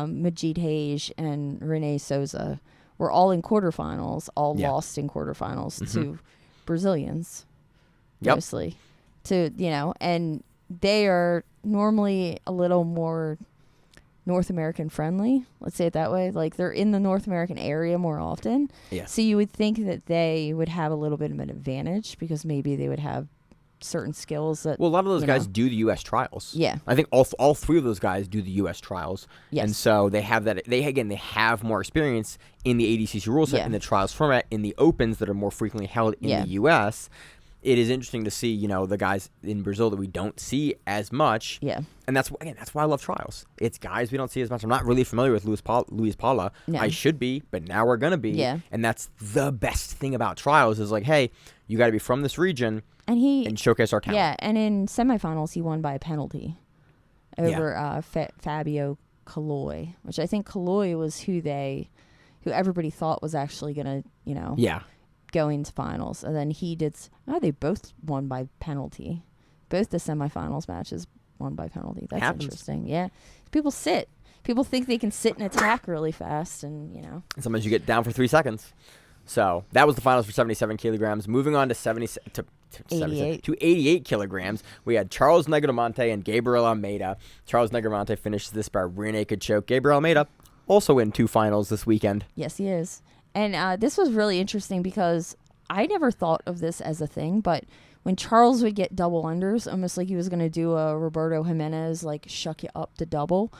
C: Majid Hage, and Rene Souza were all in quarterfinals, lost in quarterfinals to Brazilians, mostly. And they are normally a little more North American friendly, let's say it that way. Like they're in the North American area more often. Yeah. So you would think that they would have a little bit of an advantage because maybe they would have certain skills that
B: a lot of those guys do the U.S. trials.
C: Yeah,
B: I think all 3 of those guys do the U.S. trials. Yes. And so they have that. They have more experience in the ADCC rule set in the trials format in the opens that are more frequently held in the U.S. It is interesting to see the guys in Brazil that we don't see as much. Yeah, and that's why I love trials. It's guys we don't see as much. I'm not really familiar with Luis Paula. No. I should be, but now we're gonna be. Yeah, and that's the best thing about trials is like, hey, you got to be from this region. And showcase our talent.
C: Yeah, and in semifinals, he won by a penalty over Fabio Caloi, which I think Caloi was who everybody thought was actually going to, go into finals. And then he did. They both won by penalty. Both the semifinals matches won by penalty. That's interesting. Yeah, people sit. People think they can sit and attack really fast, and
B: And sometimes you get down for 3 seconds. So that was the finals for 77 kilograms. Moving on to 88 kilograms, we had Charles Negromonte and Gabriel Almeida. Charles Negromonte finishes this by rear naked choke. Gabriel Almeida also in 2 finals this weekend.
C: Yes, he is. And this was really interesting because I never thought of this as a thing, but when Charles would get double unders, almost like he was going to do a Roberto Jimenez, like shuck you up to double,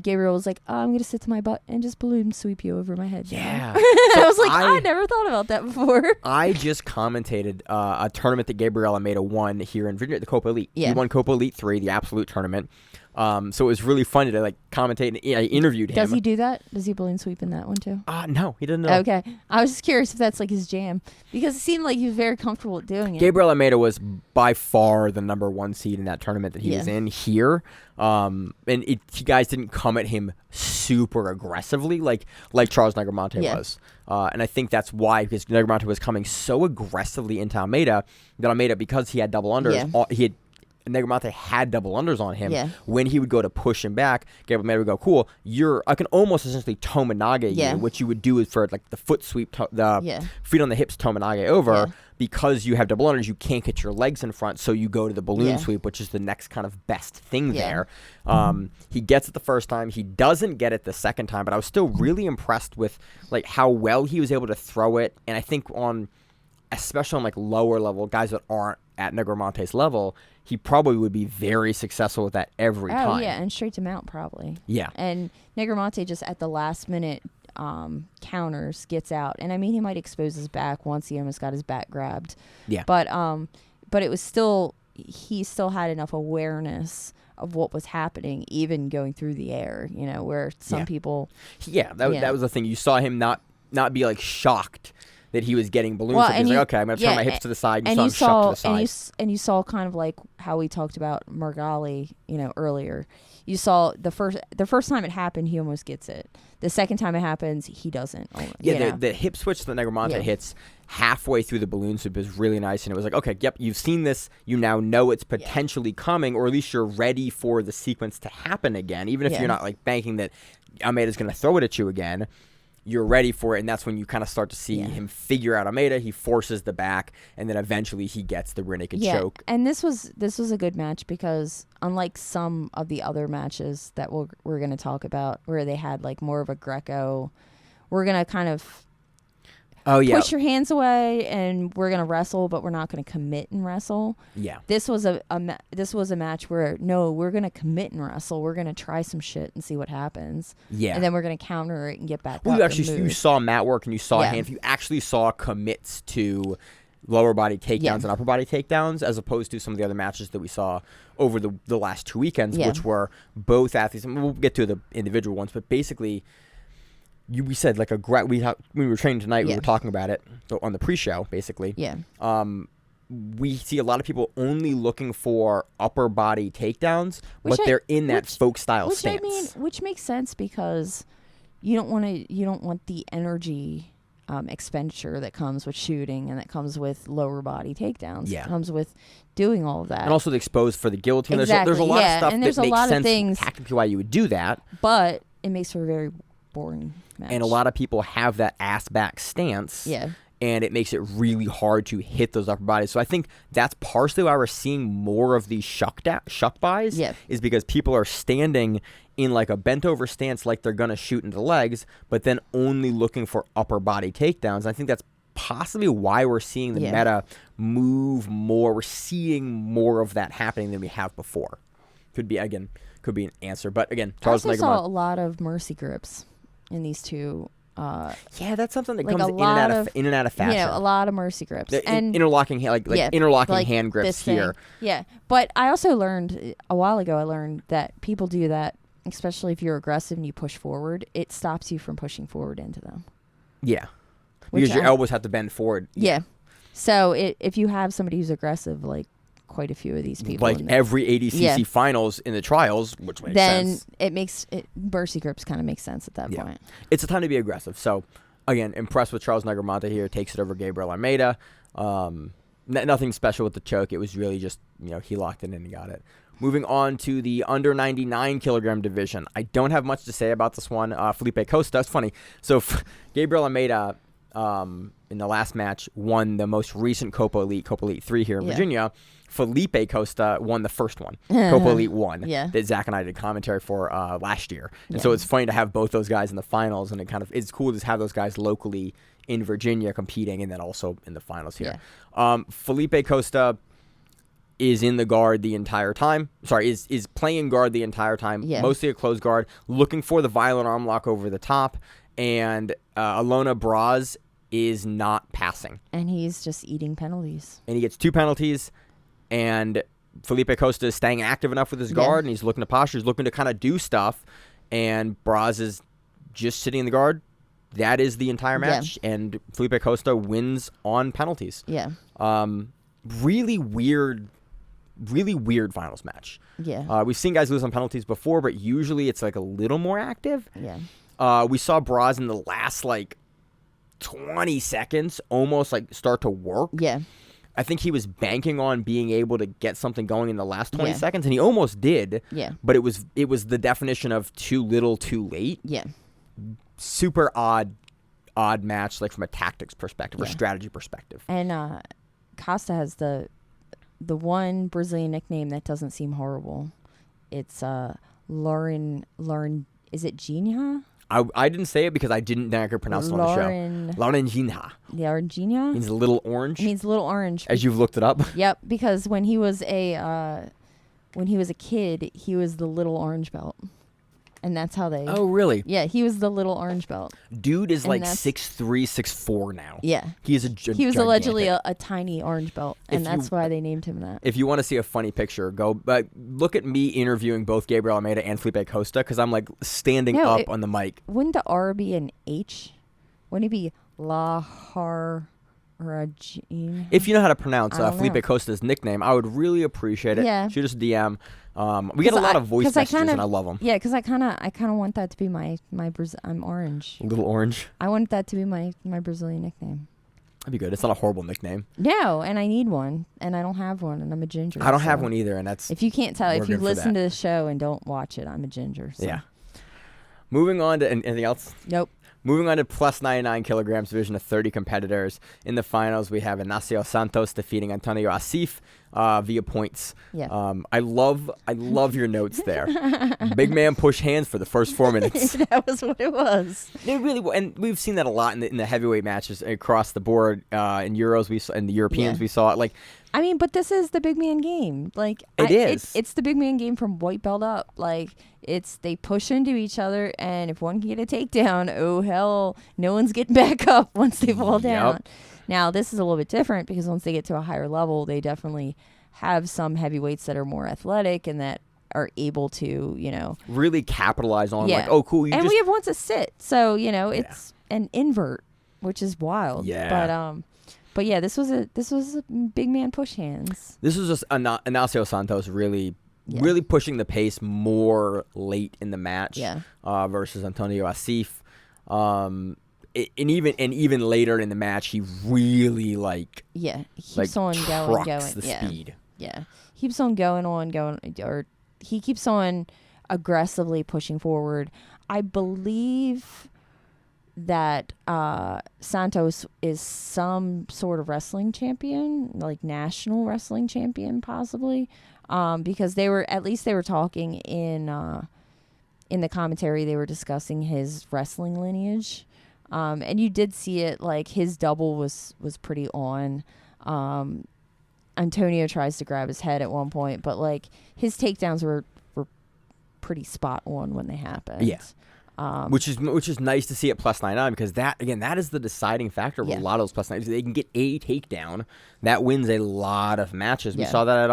C: Gabriel was like, I'm going to sit to my butt and just balloon sweep you over my head.
B: Yeah.
C: So I was like, I never thought about that before.
B: I just commentated a tournament that Gabriel Almeida won here in Virginia, the Copa Elite. Yeah. He won Copa Elite 3, the absolute tournament. So it was really fun to commentate. And I interviewed him.
C: Does he do that? Does he balloon sweep in that one too?
B: No, he didn't know.
C: Okay, I was just curious if that's like his jam because it seemed like he was very comfortable with doing it.
B: Gabriel Almeida was by far the number 1 seed in that tournament that he was in here. And you guys didn't come at him super aggressively like Charles Negromonte was. And I think that's why, because Negromonte was coming so aggressively into Almeida that Almeida, because he had double unders, he had Negromonte had double unders on him.
C: Yeah.
B: When he would go to push him back, Gabriel Almeida would go, cool, I can almost essentially Tominage you. What you would do is for like the foot sweep, the feet on the hips Tominage over.
C: Yeah.
B: Because you have double unders, you can't get your legs in front, so you go to the balloon sweep, which is the next kind of best thing there. He gets it the first time. He doesn't get it the second time, but I was still really impressed with like how well he was able to throw it. And I think especially on like lower level, guys that aren't at Negromonte's level, he probably would be very successful with that every time.
C: Oh, yeah, and straight to mount probably.
B: Yeah. And
C: Negromonte just at the last minute counters, gets out. And I mean, he might expose his back once he almost got his back grabbed.
B: Yeah.
C: But it was still, he still had enough awareness of what was happening, even going through the air, where some people.
B: Yeah, that was the thing. You saw him not be like shocked that he was getting balloons.
C: Well,
B: He's like, okay, I'm going to turn my hips to the side. You saw him shuck to the side.
C: And you saw kind of like how we talked about Margali, earlier. You saw the first time it happened, he almost gets it. The second time it happens, he doesn't.
B: The hip switch that Negromonte hits halfway through the balloon sweep is really nice. And it was like, okay, yep, you've seen this. You now know it's potentially coming, or at least you're ready for the sequence to happen again. Even if you're not like banking that Almeida's going to throw it at you again, you're ready for it, and that's when you kind of start to see him figure out Almeida. He forces the back, and then eventually he gets the rear naked choke.
C: And this was a good match because unlike some of the other matches that we're going to talk about, where they had like more of a Greco, we're going to kind of push your hands away, and we're going to wrestle, but we're not going to commit and wrestle.
B: Yeah.
C: This was a match where, no, we're going to commit and wrestle. We're going to try some shit and see what happens.
B: Yeah.
C: And then we're going to counter it and get back
B: well,
C: up.
B: You saw mat work and you saw hand. You actually saw commits to lower body takedowns and upper body takedowns, as opposed to some of the other matches that we saw over the last 2 weekends, which were both athletes. And we'll get to the individual ones, but basically, we said like when we were training tonight, we were talking about it on the pre-show, basically.
C: Yeah.
B: We see a lot of people only looking for upper body takedowns, but they're in that folk style stance.
C: Which makes sense because you don't want the energy expenditure that comes with shooting and that comes with lower body takedowns.
B: Yeah.
C: It comes with doing all of that.
B: And also the exposed for the guillotine.
C: Exactly.
B: There's a lot of stuff
C: and
B: that
C: there's
B: makes
C: a lot
B: sense
C: of things,
B: tactically why you would do that.
C: But it makes for a very boring match.
B: And a lot of people have that ass back stance.
C: Yeah.
B: And it makes it really hard to hit those upper bodies. So I think that's partially why we're seeing more of these shuck buys.
C: Yeah.
B: Is because people are standing in like a bent over stance like they're going to shoot into the legs, but then only looking for upper body takedowns. And I think that's possibly why we're seeing the meta move more. We're seeing more of that happening than we have before. Could be an answer. But again, Charles
C: I also saw a lot of mercy grips in these two.
B: That's something that
C: like
B: comes in and out of fashion.
C: A lot of mercy grips
B: and interlocking interlocking hand grips here.
C: Thing. Yeah, but I also learned a while ago. I learned that people do that, especially if you're aggressive and you push forward. It stops you from pushing forward into them. Yeah,
B: because your elbows have to bend forward.
C: Yeah, so if you have somebody who's aggressive, like quite a few of these people,
B: like every ADCC finals in the trials, which makes sense.
C: Then mercy grips kind of makes sense at that point.
B: It's a time to be aggressive. So, again, impressed with Charles Negromonte here. Takes it over Gabriel Almeida. Nothing special with the choke. It was really just, he locked it in and got it. Moving on to the under 99 kilogram division. I don't have much to say about this one. Felipe Costa, it's funny. So, Gabriel Almeida, in the last match, won the most recent Copa Elite 3 here in Virginia. Felipe Costa won the first one, Copa Elite 1, that Zach and I did commentary for last year. And so it's funny to have both those guys in the finals, and it's cool to have those guys locally in Virginia competing and then also in the finals here. Felipe Costa is in the guard the entire time. Sorry, is playing guard the entire time, mostly a closed guard, looking for the violent arm lock over the top, and Alona Braz is not passing.
C: And he's just eating penalties.
B: And he gets 2 penalties. And Felipe Costa is staying active enough with his guard, and he's looking to posture. He's looking to kind of do stuff. And Braz is just sitting in the guard. That is the entire match. And Felipe Costa wins on penalties.
C: Yeah.
B: Really weird finals match.
C: Yeah.
B: We've seen guys lose on penalties before, but usually it's like a little more active.
C: Yeah.
B: We saw Braz in the last 20 seconds almost start to work.
C: Yeah.
B: I think he was banking on being able to get something going in the last 20 seconds, and he almost did.
C: Yeah.
B: But it was the definition of too little, too late.
C: Yeah.
B: Super odd match, like from a tactics perspective or strategy perspective.
C: And Costa has the one Brazilian nickname that doesn't seem horrible. It's Lauren. Is it Ginha?
B: I didn't say it because I didn't think I could pronounce it on the show. Laurentjinha.
C: Laurentjinha?
B: Means little orange.
C: It means little orange.
B: As you've looked it up.
C: Yep, because when he was a kid, he was the little orange belt. And that's how they...
B: Oh, really?
C: Yeah, he was the little orange belt.
B: Dude is like 6'3", 6'4" now.
C: Yeah.
B: He was
C: gigantic. Allegedly a tiny orange belt, and that's why they named him that.
B: If you want to see a funny picture, go look at me interviewing both Gabriel Almeida and Felipe Costa, because I'm like standing up on the mic.
C: Wouldn't the R be an H? Wouldn't it be La Har...
B: If you know how to pronounce Felipe Costa's nickname, I would really appreciate it.
C: Yeah.
B: Shoot us a DM. We get a lot of voice messages, and I love them.
C: Yeah, because I kind of want that to be my I'm orange.
B: Little orange.
C: I want that to be my Brazilian nickname.
B: That'd be good. It's not a horrible nickname.
C: No, and I need one, and I don't have one, and I'm a ginger.
B: I don't have one either, and that's...
C: If you can't tell, if you listen to the show and don't watch it, I'm a ginger. So.
B: Yeah. Moving on to anything else?
C: Nope.
B: Moving on to plus 99 kilograms division of 30 competitors. In the finals, we have Ignacio Santos defeating Antonio Asif via points.
C: Yeah.
B: I love your notes there. Big man push hands for the first 4 minutes.
C: That was what it was.
B: It really, and we've seen that a lot in the heavyweight matches across the board. In Euros, we saw, in the Europeans, we saw it. Like,
C: I mean, but this is the big man game. Like,
B: it is.
C: It's the big man game from white belt up. Like, they push into each other, and if one can get a takedown, oh hell, no one's getting back up once they fall down. Now, this is a little bit different because once they get to a higher level, they definitely have some heavyweights that are more athletic and that are able to,
B: really capitalize on like, oh, cool.
C: We have one to sit, so it's an invert, which is wild.
B: Yeah.
C: But yeah, this was a big man push hands.
B: This was just Ignacio Santos really pushing the pace more late in the match versus Antonio Asif. And even later in the match, he really
C: keeps on going
B: the speed.
C: Yeah, keeps on going, or he keeps on aggressively pushing forward. I believe that Santos is some sort of wrestling champion, like national wrestling champion, possibly, because they were talking in the commentary. They were discussing his wrestling lineage, and you did see it. Like his double was pretty on. Antonio tries to grab his head at one point, but like his takedowns were pretty spot on when they happened.
B: Yeah. Which is nice to see at plus 99 because that is the deciding factor of a lot of those plus 99s. They can get a takedown that wins a lot of matches. We saw that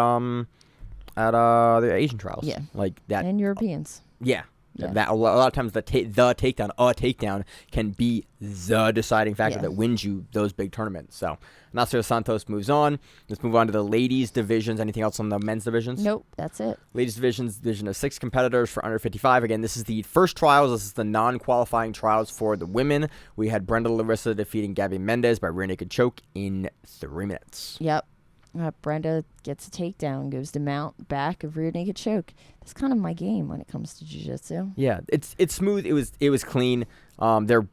B: at the Asian trials.
C: Yeah,
B: like that.
C: And Europeans.
B: Yeah. That a lot of times the takedown can be the deciding factor that wins you those big tournaments. So Ignacio Santos moves on. Let's move on to the ladies divisions. Anything else on the men's divisions?
C: Nope, that's it.
B: Ladies division of 6 competitors for under 55. Again, this is the first trials. This is the non-qualifying trials for the women. We had Brenda Larissa defeating Gabby Mendez by rear naked choke in 3 minutes.
C: Yep. Brenda gets a takedown, goes to mount, back of rear naked choke. That's kind of my game when it comes to jiu-jitsu.
B: Yeah, it's smooth. It was clean. There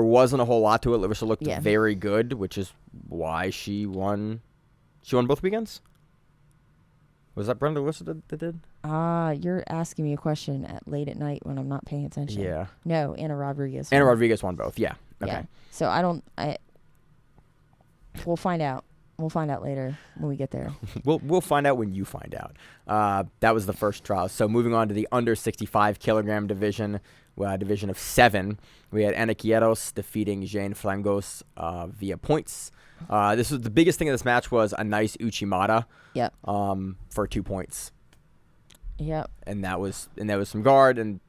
B: wasn't a whole lot to it. Larissa looked very good, which is why she won. She won both weekends? Was that Brenda Larissa that did?
C: You're asking me a question late at night when I'm not paying attention.
B: Yeah.
C: No, Anna Rodriguez.
B: Anna Rodriguez won both. Yeah. Okay.
C: Yeah. So we'll find out. We'll find out later when we get there.
B: We'll find out when you find out. That was the first trial. So moving on to the under 65 kilogram division of 7, we had Ana Quieros defeating Jane Flangos via points. This was the biggest thing of this match was a nice Uchimata.
C: Yep.
B: For 2 points.
C: Yep.
B: And there was some guard and.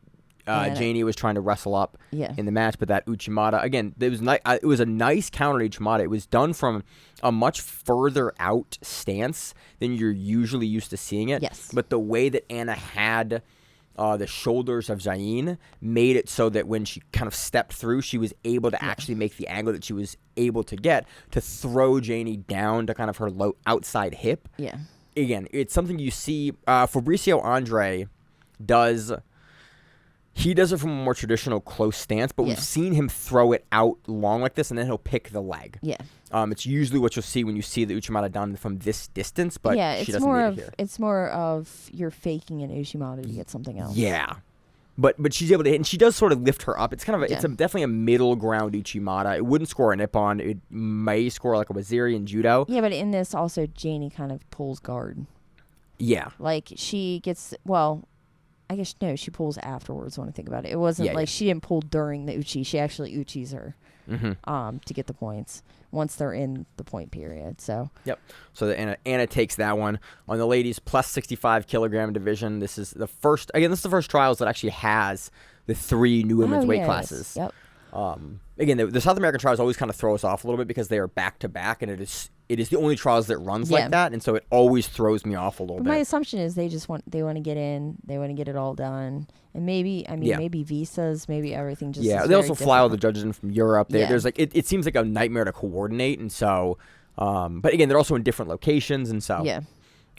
B: Janie was trying to wrestle up in the match, but that Uchimata, again, it was a nice counter Uchimata. It was done from a much further out stance than you're usually used to seeing it.
C: Yes.
B: But the way that Anna had the shoulders of Zayn, made it so that when she kind of stepped through, she was able to actually make the angle that she was able to get to throw Janie down to kind of her low outside hip.
C: Yeah.
B: Again, it's something you see. Fabricio Andre does. He does it from a more traditional close stance, but we've seen him throw it out long like this, and then he'll pick the leg.
C: Yeah.
B: It's usually what you'll see when you see the Uchimata done from this distance, but she doesn't need it here.
C: It's more of you're faking an Uchimata to get something else.
B: Yeah. But she's able to hit, and she does sort of lift her up. It's kind of it's definitely a middle ground Uchimata. It wouldn't score a Nippon. It may score like a Waziri in judo.
C: Yeah, but in this also, Janie kind of pulls guard.
B: Yeah.
C: Like she gets, well, I guess, no, she pulls afterwards when I think about it. It wasn't like she didn't pull during the Uchi. She actually Uchis her to get the points once they're in the point period. So
B: Yep. So Anna takes that one. On the ladies plus 65 kilogram division, this is the first trials that actually has the 3 new women's weight classes.
C: Yep.
B: Again, the South American trials always kind of throw us off a little bit because they are back to back, and it is the only trials that runs like that, and so it always throws me off a little bit.
C: My assumption is they want to get in, they want to get it all done, and maybe visas, maybe everything just
B: they also fly all the judges in from Europe. There's like it seems like a nightmare to coordinate, and so but again they're also in different locations, and so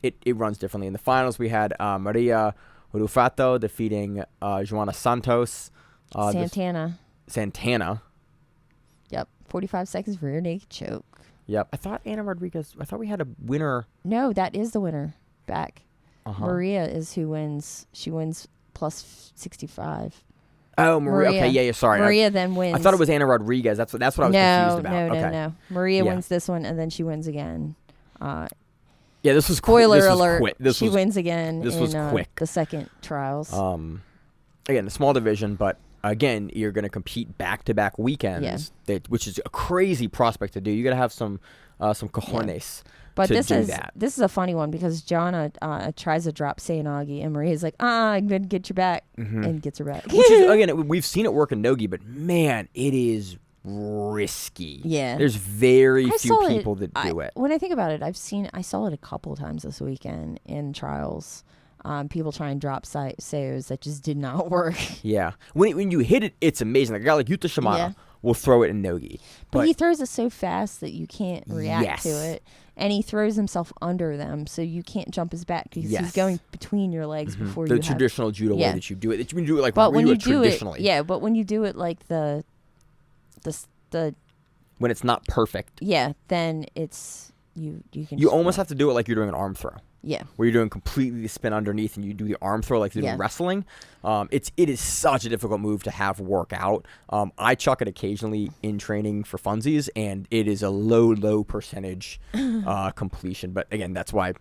B: it runs differently. In the finals we had Maria Rufato defeating Joana Santos. Santana.
C: Yep. 45 seconds rear naked choke.
B: Yep. I thought we had a winner.
C: No, that is the winner. Back. Maria is who wins. She wins plus 65.
B: Oh, Maria. Okay, yeah, sorry.
C: Maria then wins.
B: I thought it was Ana Rodriguez. That's what I was confused about.
C: No. Maria wins this one, and then she wins again.
B: This was
C: spoiler alert.
B: Quick.
C: She wins again.
B: This was quick.
C: The second trials.
B: Again, a small division, but again, you're going to compete back-to-back weekends, which is a crazy prospect to do. You got to have some cojones.
C: But this is a funny one because Jana tries to drop Seyanagi, and Maria's like, I'm going to get your back, and gets her back.
B: Which is, again, we've seen it work in Nogi, but man, it is risky.
C: Yeah.
B: There's very few people that do it.
C: When I think about it, I saw it a couple of times this weekend in trials. People try and drop Seos that just did not work.
B: Yeah. When you hit it, it's amazing. Like a guy like Yuta Shimada will throw it in Nogi.
C: But he throws it so fast that you can't react to it. And he throws himself under them, so you can't jump his back because he's going between your legs before you have...
B: The traditional judo way that you do it. You can do it like
C: when you do
B: traditionally.
C: But when you do it like the
B: when it's not perfect.
C: Yeah, then it's... You can.
B: You almost have to do it like you're doing an arm throw.
C: Yeah.
B: Where you're doing completely the spin underneath and you do the arm throw like you're doing wrestling. It is such a difficult move to have work out. I chuck it occasionally in training for funsies, and it is a low percentage completion. But again, that's why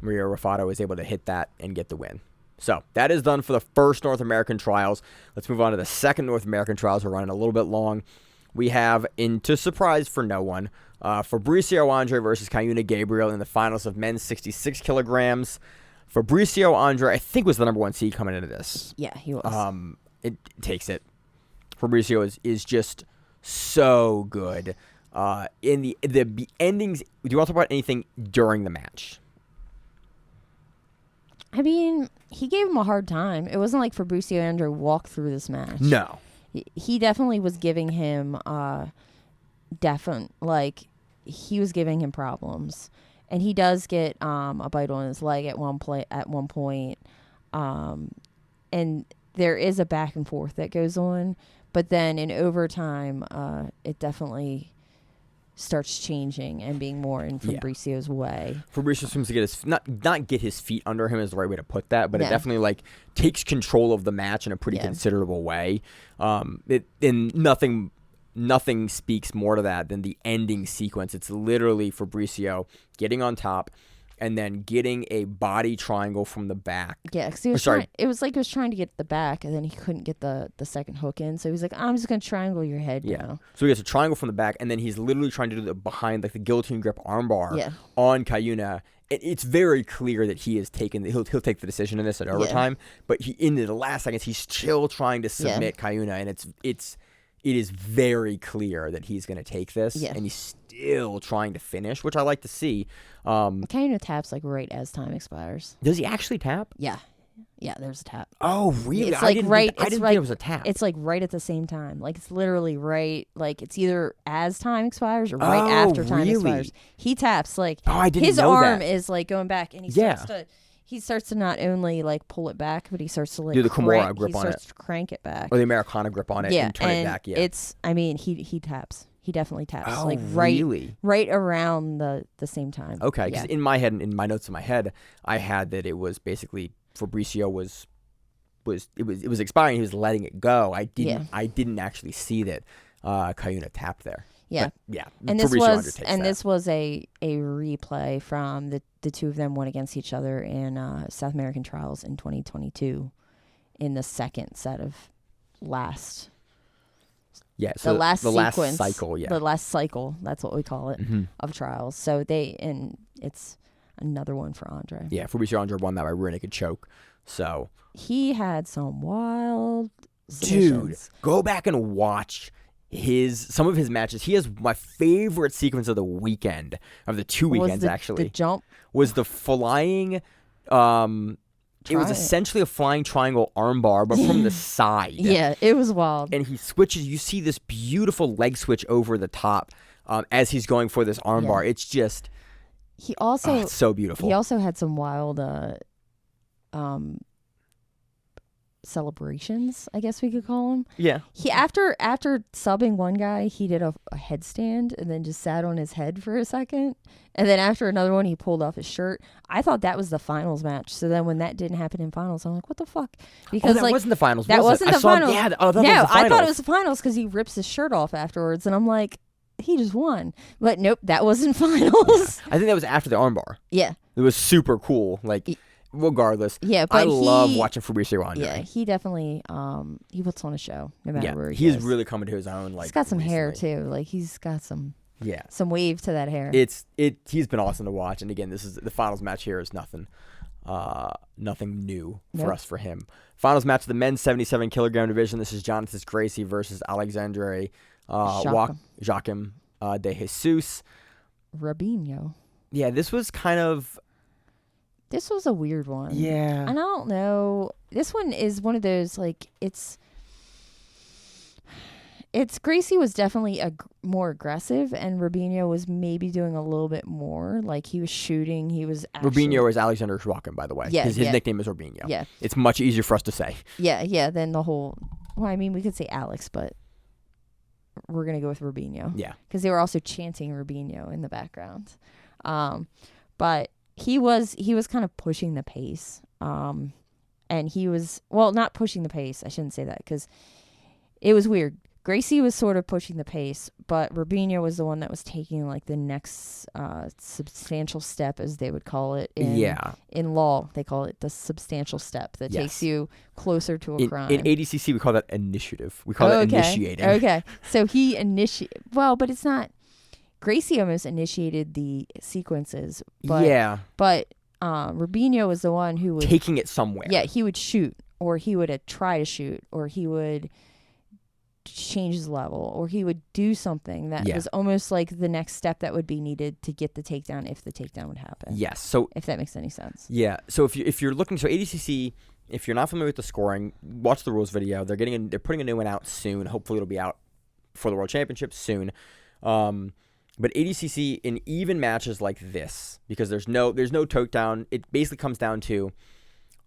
B: Maria Rufato is able to hit that and get the win. So that is done for the first North American trials. Let's move on to the second North American trials. We're running a little bit long. We have, into surprise for no one, Fabricio Andre versus Cayuna Gabriel in the finals of men's 66 kilograms. Fabricio Andre, I think, was the number 1 seed coming into this.
C: Yeah, he was.
B: It takes it. Fabricio is just so good. In the endings, do you want to talk about anything during the match?
C: I mean, he gave him a hard time. It wasn't like Fabricio Andre walked through this match.
B: No.
C: He definitely was giving him he was giving him problems, and he does get a bite on his leg at one point, and there is a back and forth that goes on, but then in overtime it definitely starts changing and being more in Fabricio's way.
B: Fabricio seems to get his not get his feet under him is the right way to put that, but it definitely takes control of the match in a pretty considerable way. And nothing speaks more to that than the ending sequence. It's literally Fabricio getting on top and then getting a body triangle from the back.
C: Yeah, because it was like he was trying to get the back, and then he couldn't get the second hook in. So he was like, I'm just going to triangle your head now.
B: So he gets a triangle from the back, and then he's literally trying to do the behind, like the guillotine grip armbar on Cayuna. It's very clear that he is taking he'll take the decision in this at overtime, but in the last seconds, he's still trying to submit Cayuna, and it is very clear that he's going to take this, and he's still trying to finish, which I like to see.
C: Cayuna taps right as time expires.
B: Does he actually tap?
C: Yeah. Yeah, there's a tap.
B: Oh, really?
C: It's like
B: I didn't think it was a tap.
C: It's like right at the same time. Like it's literally right. Like it's either as time expires or right after time expires. He taps like
B: I didn't
C: his
B: know
C: arm
B: that.
C: is like going back, and he starts to not only like pull it back, but he starts to like
B: do the Kimura grip on it.
C: He starts to crank it back,
B: or the Americana grip on it, and turn it back. Yeah,
C: it's. I mean, he taps. He definitely taps.
B: Oh,
C: like right around the same time.
B: Okay, because in my head, in my notes in my head, I had that it was basically Fabricio was expiring. He was letting it go. I didn't actually see that Cuyuna tapped there.
C: Yeah,
B: but, yeah.
C: And
B: Fabricio
C: this was a replay from the two of them went against each other in South American Trials in 2022, in the second set of last.
B: Yeah, so
C: the last sequence,
B: cycle. Yeah,
C: the last cycle. That's what we call it of trials. So it's another one for Andre.
B: Yeah, Fabricio Andre won that by rear naked choke. So
C: he had some wild submissions.
B: Dude, go back and watch some of his matches. He has my favorite sequence of the weekend, of the 2 weekends actually.
C: The jump
B: was the flying. It was essentially a flying triangle armbar, but from the side.
C: Yeah, it was wild.
B: And he switches. You see this beautiful leg switch over the top as he's going for this armbar. Yeah. It's just. It's so beautiful.
C: He also had some wild celebrations, I guess we could call them.
B: Yeah.
C: He after subbing one guy, he did a headstand and then just sat on his head for a second. And then after another one, he pulled off his shirt. I thought that was the finals match. So then when that didn't happen in finals, I'm like, what the fuck?
B: Because that wasn't the finals.
C: That wasn't the finals.
B: Yeah,
C: I thought it was the finals because he rips his shirt off afterwards. And I'm like, he just won. But nope, that wasn't finals.
B: I think that was after the armbar.
C: Yeah.
B: It was super cool. Like, regardless.
C: Yeah, but
B: I love watching Fabricio Andre.
C: Yeah, he definitely he puts on a show no matter where he
B: is
C: goes.
B: Really coming to his own. Like,
C: he's got some hair too. Like he's got some wave to that hair.
B: He's been awesome to watch. And again, this is the finals match here is nothing new for us for him. Finals match of the men's 77 kilogram division. This is Jonathan Gracie versus Alexandre Joachim de Jesus
C: Rubinho.
B: Yeah, this was kind of.
C: This was a weird one.
B: Yeah.
C: And I don't know. This one is one of those, like, it's Gracie was definitely more aggressive, and Rubinho was maybe doing a little bit more. Like, he was shooting. He was actually. Rubinho
B: is Alexander Joachim, by the way.
C: Yeah.
B: His nickname is Rubinho.
C: Yeah.
B: It's much easier for us to say.
C: Yeah, than the whole. Well, I mean, we could say Alex, but we're going to go with Rubinho.
B: Yeah.
C: Because they were also chanting Rubinho in the background. But. He was kind of pushing the pace, and he was not pushing the pace. I shouldn't say that because it was weird. Gracie was sort of pushing the pace, but Rubinho was the one that was taking like the next substantial step, as they would call it. In law, they call it the substantial step that takes you closer to a crime.
B: In ADCC, we call that initiative. We call it initiating.
C: Okay, so he but it's not. Gracie almost initiated the sequences, but Rubinho was the one who was
B: taking it somewhere.
C: Yeah, he would shoot, or he would try to shoot, or he would change his level, or he would do something that was almost like the next step that would be needed to get the takedown if the takedown would happen.
B: Yes, so
C: if that makes any sense.
B: Yeah, so if you're looking, so ADCC, if you're not familiar with the scoring, watch the rules video. They're putting a new one out soon. Hopefully, it'll be out for the World Championship soon. But ADCC in even matches like this, because there's no takedown, it basically comes down to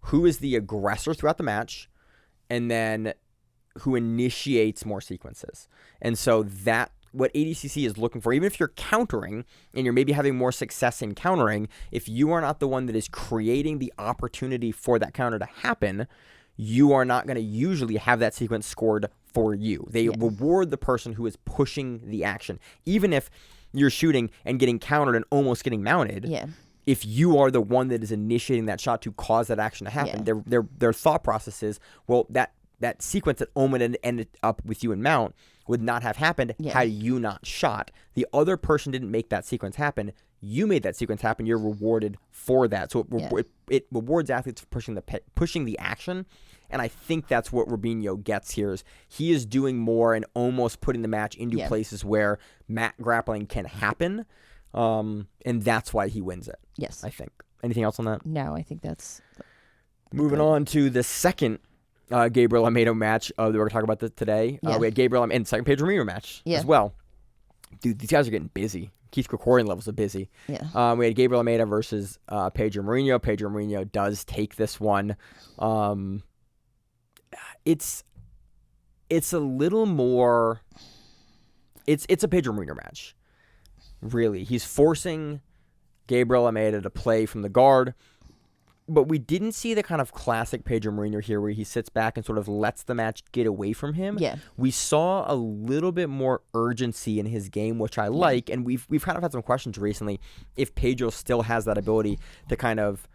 B: who is the aggressor throughout the match, and then who initiates more sequences. And so that what ADCC is looking for, even if you're countering and you're maybe having more success in countering, if you are not the one that is creating the opportunity for that counter to happen, you are not going to usually have that sequence scored for you. They reward the person who is pushing the action, even if you're shooting and getting countered and almost getting mounted.
C: Yeah.
B: If you are the one that is initiating that shot to cause that action to happen, their thought process is, well, that sequence that almost ended up with you in mount would not have happened had you not shot. The other person didn't make that sequence happen. You made that sequence happen. You're rewarded for that. So it rewards athletes for pushing the action. And I think that's what Rubinho gets here. Is he is doing more and almost putting the match into places where mat grappling can happen. And that's why he wins it.
C: Yes.
B: I think. Anything else on that?
C: No, I think that's
B: Moving on to the second Gabriel Almeida match that we're going to talk about today.
C: Yeah.
B: We had Gabriel and second Pedro Marino match as well. Dude, these guys are getting busy. Keith Krikorian levels are busy.
C: Yeah.
B: We had Gabriel Almeida versus Pedro Marino. Pedro Marino does take this one. It's a little more. It's a Pedro Marino match. Really, he's forcing Gabriel Almeida to play from the guard. But we didn't see the kind of classic Pedro Marino here where he sits back and sort of lets the match get away from him.
C: Yeah.
B: We saw a little bit more urgency in his game, which I like. And we've kind of had some questions recently if Pedro still has that ability to kind of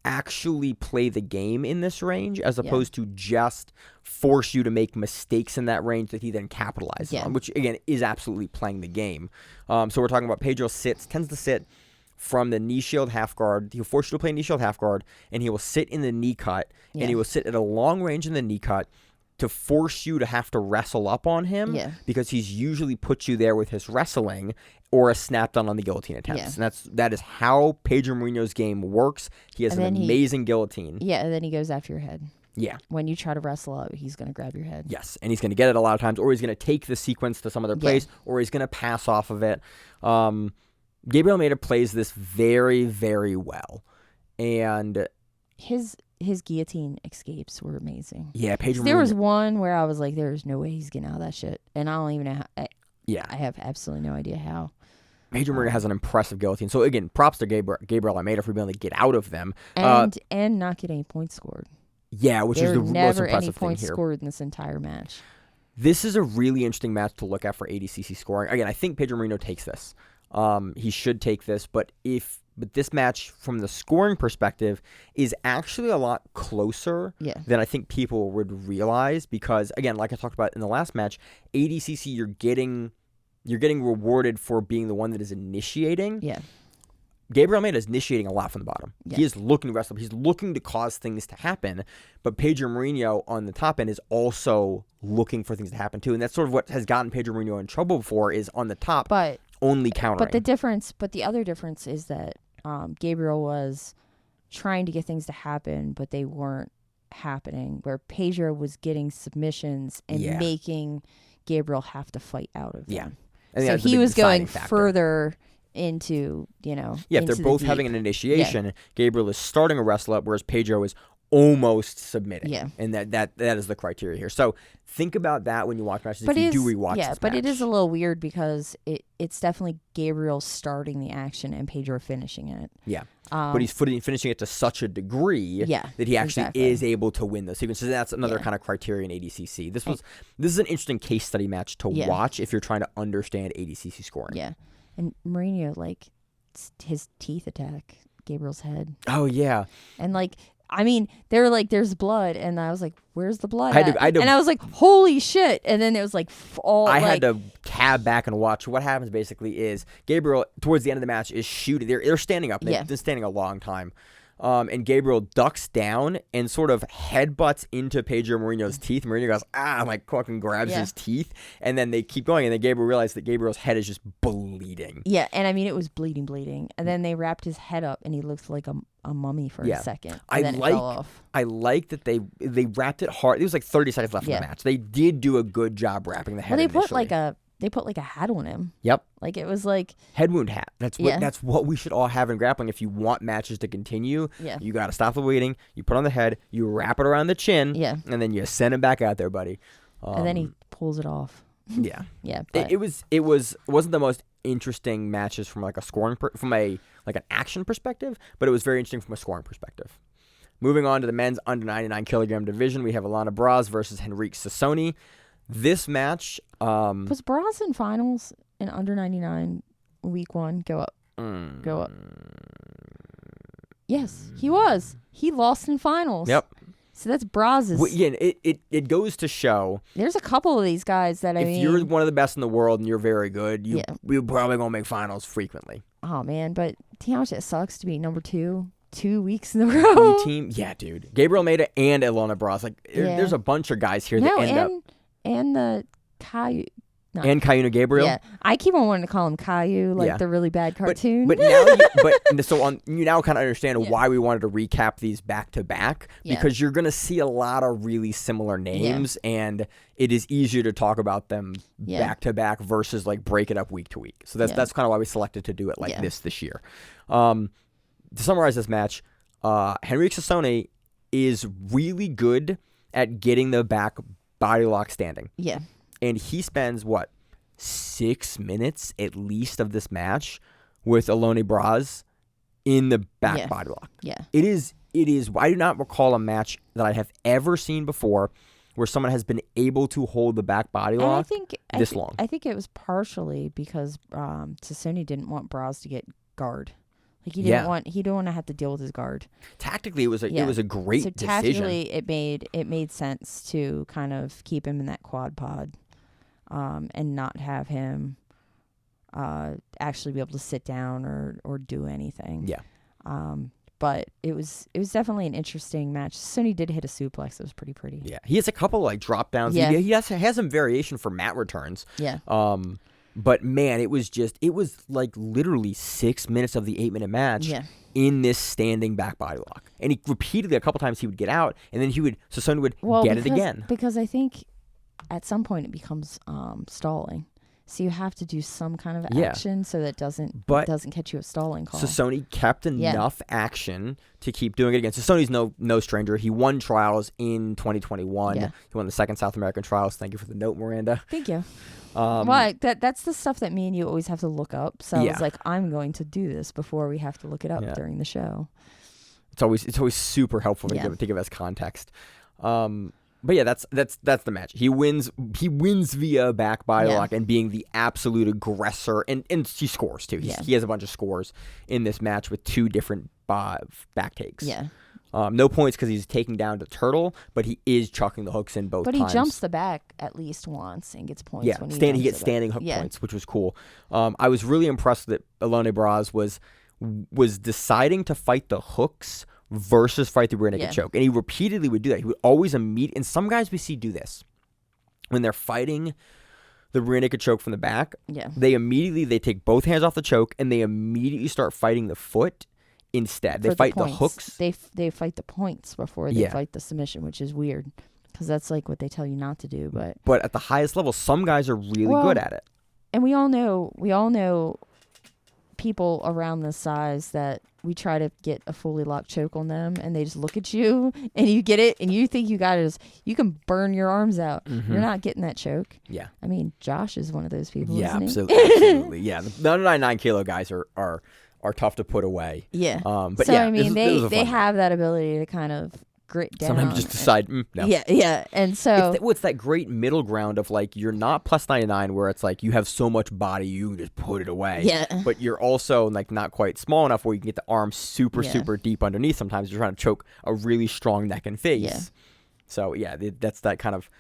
B: actually play the game in this range as opposed to just force you to make mistakes in that range that he then capitalizes on, which, again, is absolutely playing the game. So we're talking about Pedro tends to sit from the knee shield half guard. He'll force you to play knee shield half guard, and he will sit in the knee cut, and he will sit at a long range in the knee cut to force you to have to wrestle up on him because he's usually put you there with his wrestling or a snap down on the guillotine attempts. And that is how Pedro Marino's game works. He has an amazing guillotine.
C: Yeah, and then he goes after your head.
B: Yeah.
C: When you try to wrestle up, he's going to grab your head.
B: Yes, and he's going to get it a lot of times, or he's going to take the sequence to some other place, or he's going to pass off of it. Gabriel Almeida plays this very, very well. And
C: his guillotine escapes were amazing.
B: Yeah, Pedro
C: There was one where I was like, there's no way he's getting out of that shit. And I don't even know how. I have absolutely no idea how.
B: Pedro Marino has an impressive guillotine. So, again, props to Gabriel Almeida for being able to get out of them.
C: And not get any points scored.
B: Yeah, which is the most impressive thing here.
C: Never any points scored in this entire match.
B: This is a really interesting match to look at for ADCC scoring. Again, I think Pedro Marino takes this. He should take this, but this match from the scoring perspective is actually a lot closer than I think people would realize because, again, like I talked about in the last match, ADCC you're getting rewarded for being the one that is initiating.
C: Yeah.
B: Gabriel Almeida is initiating a lot from the bottom.
C: Yeah.
B: He is looking to wrestle. He's looking to cause things to happen, but Pedro Marino on the top end is also looking for things to happen too, and that's sort of what has gotten Pedro Marino in trouble before is on the top.
C: But
B: only countering.
C: But the other difference is that Gabriel was trying to get things to happen, but they weren't happening. Where Pedro was getting submissions and making Gabriel have to fight out of them. So he was going further into,
B: if they're both having an initiation, Gabriel is starting a wrestle up, whereas Pedro is almost submitting. Yeah. And that is the criteria here. So think about that when you watch matches if you do rewatch this match.
C: It is a little weird because it's definitely Gabriel starting the action and Pedro finishing it. Yeah.
B: But he's finishing it to such a degree that he actually is able to win the sequence. So that's another kind of criteria in ADCC. This is an interesting case study match to watch if you're trying to understand ADCC scoring.
C: Yeah. And Mourinho, his teeth attack Gabriel's head.
B: Oh, yeah.
C: And, they were like, there's blood. And I was like, where's the blood
B: and
C: I was like, holy shit. And then it was I
B: had to tab back and watch. What happens basically is Gabriel, towards the end of the match, is shooting. They're standing up. They've been standing a long time. And Gabriel ducks down and sort of headbutts into Pedro Marino's teeth. Marino goes, fucking grabs his teeth. And then they keep going. And then Gabriel realized that Gabriel's head is just bleeding.
C: Yeah, and it was bleeding. And then they wrapped his head up and he looked like a mummy for a second. And then it fell off.
B: I like that they wrapped it hard. It was 30 seconds left in the match. They did do a good job wrapping the head initially.
C: They put a hat on him.
B: Yep.
C: It was
B: head wound hat. That's what we should all have in grappling. If you want matches to continue, you got to stop the bleeding. You put on the head, you wrap it around the chin, and then you send it back out there, buddy.
C: And then he pulls it off.
B: Yeah.
C: Yeah.
B: It wasn't the most interesting matches from a scoring from an action perspective, but it was very interesting from a scoring perspective. Moving on to the men's under 99 kilogram division, we have Alana Braz versus Henrique Sassoni. This match
C: was Braz in finals in under 99 week 1. Go up. Yes, he was. He lost in finals.
B: Yep.
C: So that's Braz's.
B: Well, it goes to show.
C: There's a couple of these guys that
B: if you're one of the best in the world and you're very good, you're probably gonna make finals frequently.
C: Oh man, but do you know how much it sucks to be number 2 2 weeks in a row?
B: Team, yeah, dude. Gabriel Almeida and Alana Braz. There's a bunch of guys here that end up.
C: And the
B: And Cayuna Gabriel.
C: Yeah, I keep on wanting to call him Caillou, like the really bad cartoon.
B: But now, you now kind of understand why we wanted to recap these back to back, because you're going to see a lot of really similar names, and it is easier to talk about them back to back versus like break it up week to week. So that's kind of why we selected to do it like this year. To summarize this match, Henrique Sassone is really good at getting the back body lock standing.
C: Yeah.
B: And he spends, 6 minutes at least of this match with Aloni Braz in the back body lock.
C: Yeah.
B: It is. I do not recall a match that I have ever seen before where someone has been able to hold the back body lock this long.
C: I think it was partially because Sassone didn't want Braz to get guard. Like he didn't want to have to deal with his guard.
B: Tactically, it was a great decision. So
C: tactically, it made sense to kind of keep him in that quad pod, and not have him actually be able to sit down or do anything.
B: Yeah.
C: But it was definitely an interesting match. Sassone did hit a suplex. It was pretty. Yeah.
B: He has a couple like drop downs.
C: Yeah.
B: He has some variation for mat returns.
C: Yeah.
B: But man, it was like literally 6 minutes of the 8-minute match in this standing back body lock. And he repeatedly, a couple times he would get out, and then Sassone would get it again.
C: Because I think at some point it becomes stalling. So you have to do some kind of action so that it doesn't catch you a stalling call.
B: Sassone kept enough action to keep doing it again. Sassone's no stranger. He won trials in 2021.
C: Yeah.
B: He won the second South American Trials. Thank you for the note, Miranda.
C: Thank you. That's the stuff that me and you always have to look up. So I was like, I'm going to do this before we have to look it up during the show.
B: It's always super helpful to give us context. But yeah, that's the match. He wins via back body lock and being the absolute aggressor, and he scores too. He has a bunch of scores in this match with 2 different back takes.
C: Yeah.
B: No points because he's taking down the turtle, but he is chucking the hooks in both times.
C: But he jumps the back at least once and gets points.
B: Yeah,
C: when
B: he gets standing hook points, which was cool. I was really impressed that Aloni Braz was deciding to fight the hooks versus fight the rear naked choke. And he repeatedly would do that. He would always and some guys we see do this. When they're fighting the rear naked choke from the back, they take both hands off the choke and they immediately start fighting the foot instead. They fight the hooks.
C: They fight the points before they fight the submission, which is weird because that's like what they tell you not to do. But
B: at the highest level, some guys are really good at it.
C: And we all know people around this size that we try to get a fully locked choke on them, and they just look at you, and you get it, and you think you got it. You can burn your arms out. Mm-hmm. You're not getting that choke.
B: Yeah.
C: I mean, Josh is one of those people.
B: Yeah,
C: isn't
B: absolutely. Yeah, the 199 kilo guys are tough to put away.
C: Yeah.
B: But
C: so
B: yeah,
C: I mean, they have that ability to kind of grit down.
B: Sometimes just decide, no.
C: Yeah. And so
B: it's that great middle ground of like, you're not plus 99 where it's like you have so much body you can just put it away.
C: Yeah.
B: But you're also like not quite small enough where you can get the arm super deep underneath. Sometimes you're trying to choke a really strong neck and face. Yeah. So yeah, that's that kind of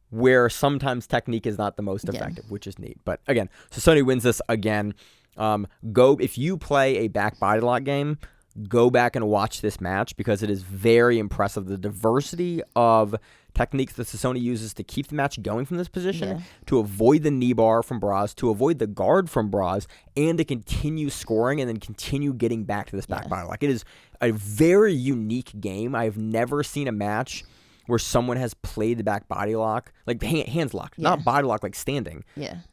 B: where sometimes technique is not the most effective, which is neat. But again, Sassone wins this again. If you play a back body lock game, go back and watch this match because it is very impressive. The diversity of techniques that Sassone uses to keep the match going from this position, to avoid the knee bar from Braz, to avoid the guard from Braz, and to continue scoring and then continue getting back to this back body lock. It is a very unique game. I've never seen a match where someone has played the back body lock, like hands locked, not body lock, like standing,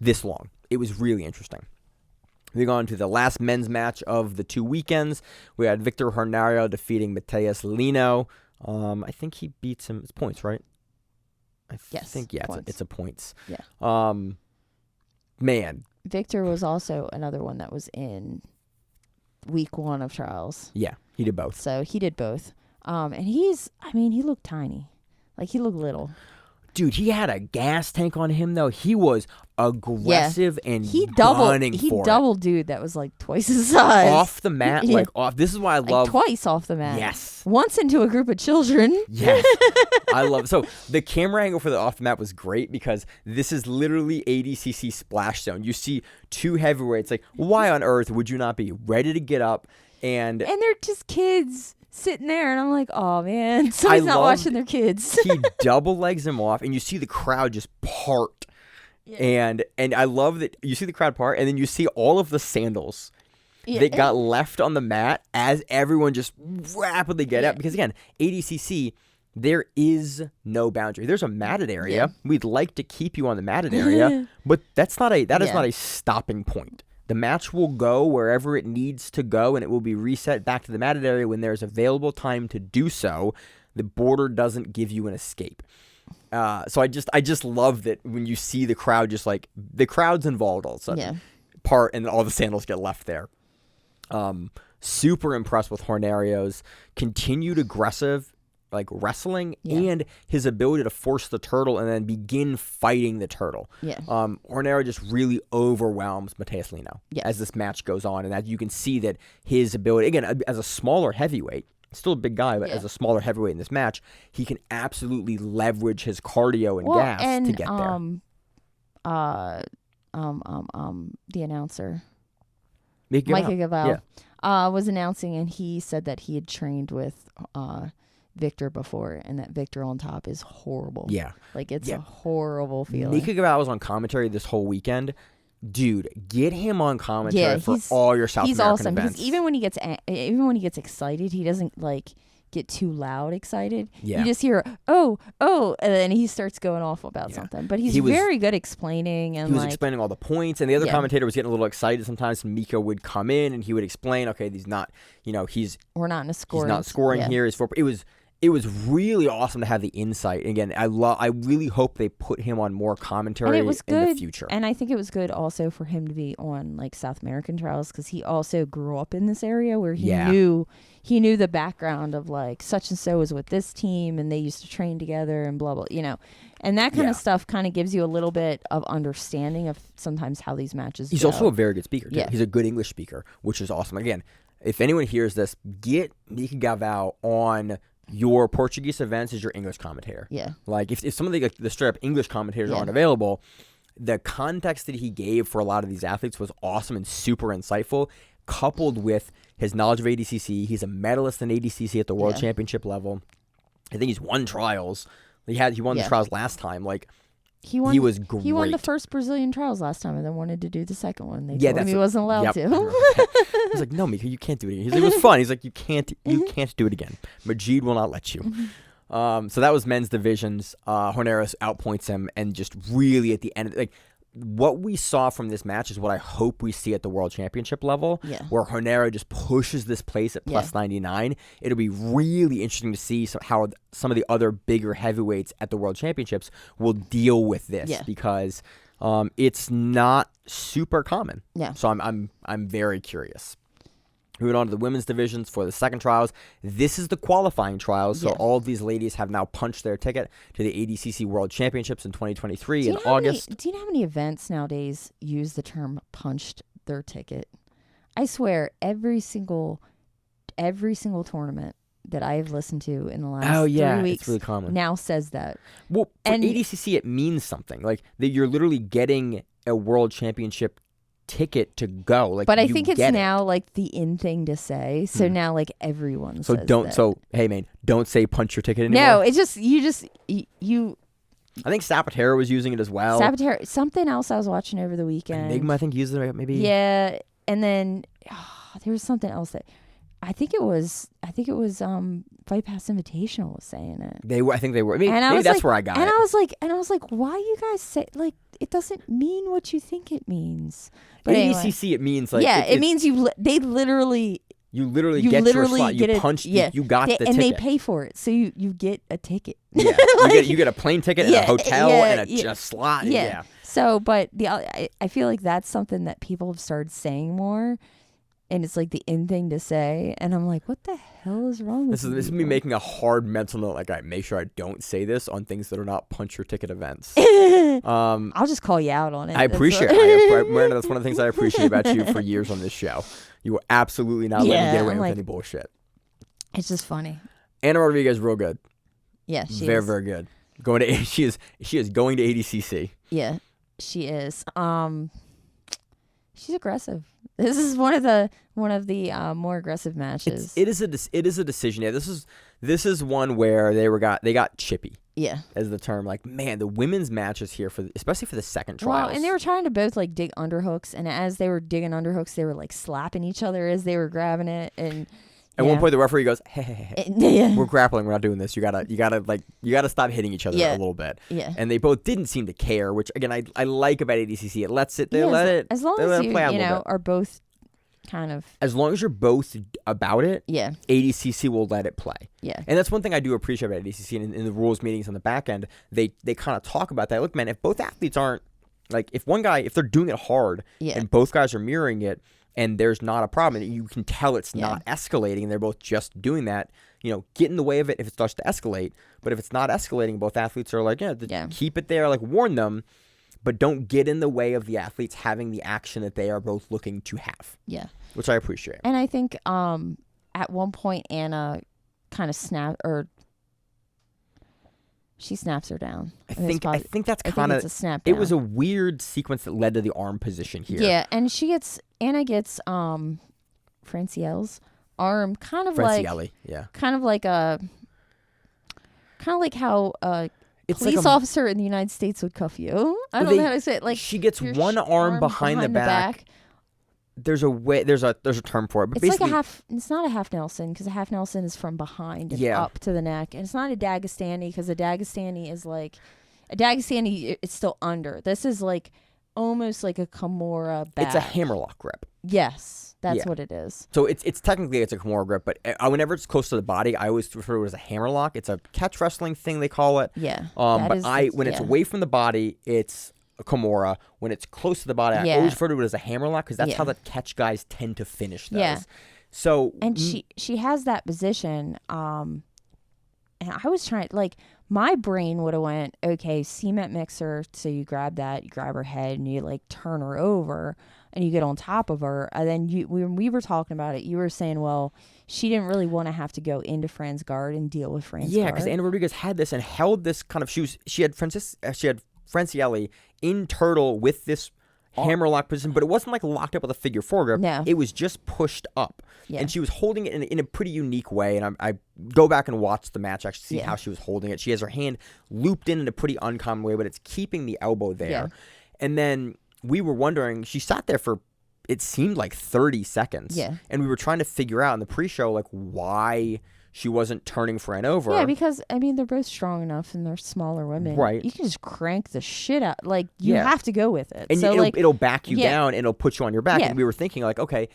B: this long. It was really interesting. Moving on to the last men's match of the 2 weekends, we had Victor Hernario defeating Mateus Lino. I think he beats him. It's points, right? I think it's a points.
C: Yeah.
B: Man,
C: Victor was also another one that was in week 1 of trials.
B: Yeah, he did both.
C: So he did both. And he looked tiny. Like he looked little.
B: Dude, he had a gas tank on him, though. He was aggressive and gunning for it.
C: He doubled dude that was like twice his size.
B: Off the mat, like off. This is why I love.
C: Twice off the mat.
B: Yes.
C: Once into a group of children.
B: Yes. I love it. So the camera angle for the off the mat was great because this is literally ADCC Splash Zone. You see 2 heavyweights. Like, why on earth would you not be ready to get up and
C: they're just kids sitting there, and I'm like, oh man, somebody's not watching their kids.
B: He double legs him off, and you see the crowd just part And I love that you see the crowd part, and then you see all of the sandals that got left on the mat as everyone just rapidly get up. Because again, ADCC, there is no boundary. There's a matted area. Yeah. We'd like to keep you on the matted area, but that is not a stopping point. The match will go wherever it needs to go, and it will be reset back to the matted area when there's available time to do so. The border doesn't give you an escape. So I just love that when you see the crowd, just like the crowd's involved all of a sudden, and all the sandals get left there. Super impressed with Hornerio's continued aggressive like wrestling and his ability to force the turtle and then begin fighting the turtle. Hornerio just really overwhelms Mateus Lino as this match goes on, and as you can see that his ability, again, as a smaller heavyweight, still a big guy, but as a smaller heavyweight in this match, he can absolutely leverage his cardio and gas to get there.
C: The announcer, Micah Gavell, was announcing, and he said that he had trained with Victor before, and that Victor on top is horrible. Like it's a horrible feeling.
B: Micah Gavell was on commentary this whole weekend. Dude, get him on commentary for all your South American
C: awesome,
B: events.
C: Because even when he gets excited, he doesn't like get too loud excited. You just hear oh, and then he starts going off about something. But he was very good explaining, and
B: he was explaining all the points, and the other commentator was getting a little excited. Sometimes Mika would come in and he would explain, okay, we're not in a scoring. He's not scoring here. It was really awesome to have the insight. Again, I really hope they put him on more commentary in the future.
C: And I think it was good also for him to be on like South American Trials, because he also grew up in this area where he knew the background of like such and so was with this team and they used to train together and blah blah, and that kind of stuff kind of gives you a little bit of understanding of sometimes how these matches
B: He's also a very good speaker too. He's a good English speaker, which is awesome. Again, if anyone hears this, get Mika Gavell on your Portuguese events as your English commentator. Like if some of the straight up English commentators aren't available, the context that he gave for a lot of these athletes was awesome and super insightful, coupled with his knowledge of ADCC. He's a medalist in ADCC at the World Championship level. I think he's won trials. He won the trials last time. Like he was great.
C: He won the first Brazilian trials last time and then wanted to do the second one. They told him he wasn't allowed to.
B: I was like, no, Mika, you can't do it again. He's like, it was fun. He's like, you can't do it again. Majid will not let you. So that was men's divisions. Horneros outpoints him, and just really at the end, like what we saw from this match is what I hope we see at the World Championship level, where Hornero just pushes this place at plus 99. It'll be really interesting to see how some of the other bigger heavyweights at the World Championships will deal with this, because it's not super common. So I'm very curious. Moving on to the women's divisions for the second trials. This is the qualifying trials, so all of these ladies have now punched their ticket to the ADCC World Championships in 2023 in August.
C: Do you know how many events nowadays use the term punched their ticket? I swear every single tournament that I've listened to in the last 3 weeks
B: it's really common.
C: Now says that.
B: Well, for ADCC it means something. Like that you're literally getting a World Championship ticket to go. Like,
C: but I think it's now like the in thing to say. So now like everyone says that.
B: So hey man, don't say punch your ticket anymore.
C: No, it's just you.
B: I think Zapatero was using it as well.
C: Something else I was watching over the weekend.
B: Enigma, I think, used it maybe.
C: Yeah, and then there was something else that I think it was Fight Pass Invitational was saying it.
B: I think they were. I mean, maybe that's where I got it.
C: And I was like, why you guys say like it doesn't mean what you think it means. But
B: ADCC, it means like
C: it means they literally.
B: You get your slot. You punched. You got the ticket,
C: and they pay for it, so you get a ticket.
B: Yeah, you get a plane ticket and a hotel and a slot. Yeah.
C: So, but I feel like that's something that people have started saying more, and it's like the in thing to say, and I'm like, what the hell is wrong with
B: this is me making a hard mental note. Like, I make sure I don't say this on things that are not punch your ticket events.
C: I'll just call you out on it.
B: I appreciate it. Miranda, that's one of the things I appreciate about you for years on this show. You will absolutely not let me get away with any bullshit.
C: It's just funny.
B: Ana Rodriguez, real good.
C: Yeah, she
B: very,
C: is.
B: very good. She is going to ADCC.
C: Yeah, she is. She's aggressive. This is one of the more aggressive matches.
B: It is a decision. Yeah, this is one where they got chippy.
C: Yeah,
B: as the term. Like, man, the women's matches here especially for the second trials.
C: Well, and they were trying to both like dig underhooks, and as they were digging underhooks, they were like slapping each other as they were grabbing it. And at
B: one point, the referee goes, "Hey, we're grappling. We're not doing this. You gotta stop hitting each other a little bit."
C: Yeah.
B: And they both didn't seem to care, which again I like about ADCC. It lets it.
C: As long as you are both kind of. As
B: long as you're both about it.
C: Yeah.
B: ADCC will let it play.
C: Yeah.
B: And that's one thing I do appreciate about ADCC in the rules meetings on the back end. They kind of talk about that. Look, man, if both athletes aren't like if they're doing it hard and both guys are mirroring it. And there's not a problem. You can tell it's not escalating, and they're both just doing that. Get in the way of it if it starts to escalate. But if it's not escalating, both athletes are like, keep it there, like warn them, but don't get in the way of the athletes having the action that they are both looking to have.
C: Yeah,
B: which I appreciate.
C: And I think at one point Anna kind of she snaps her down.
B: I think that's kind of. It was a weird sequence that led to the arm position here.
C: Yeah, and Anna gets Francielle's arm kind of like how a police officer in the United States would cuff you. I don't know how to say it. Like
B: she gets one arm behind the back. There's a term for it, but
C: it's like it's not a half Nelson because a half Nelson is from behind and up to the neck, and it's not a Dagestani because a Dagestani is like it's still under. This is like almost like a Kimura back.
B: It's a hammerlock grip.
C: Yes, that's what it is.
B: So it's technically a Kimura grip, but whenever it's close to the body, I always refer to it as a hammerlock. It's a catch wrestling thing they call it.
C: Yeah.
B: When it's away from the body, it's a Kimura. When it's close to the body, I always refer to it as a hammerlock because that's how the catch guys tend to finish those.
C: Yeah.
B: So
C: she has that position. And I was trying my brain would have went, okay, cement mixer. So you grab her head and you like turn her over and you get on top of her. And then when we were talking about it, you were saying, well, she didn't really want to have to go into Fran's guard and deal with Fran's guard.
B: Yeah, because Anna Rodriguez had this and held this kind of she had Francielle in turtle with this hammerlock position, but it wasn't like locked up with a figure four grip.
C: No.
B: It was just pushed up.
C: Yeah.
B: And she was holding it in a pretty unique way. And I go back and watch the match, actually see how she was holding it. She has her hand looped in a pretty uncommon way, but it's keeping the elbow there.
C: Yeah.
B: And then we were wondering, she sat there for, it seemed like 30 seconds.
C: Yeah.
B: And we were trying to figure out in the pre-show, like, why she wasn't turning Fran over.
C: Yeah, because, they're both strong enough and they're smaller women.
B: Right.
C: You can just crank the shit out. Like, you have to go with it.
B: And
C: so,
B: it'll back you down and it'll put you on your back.
C: Yeah.
B: And we were thinking, like, okay,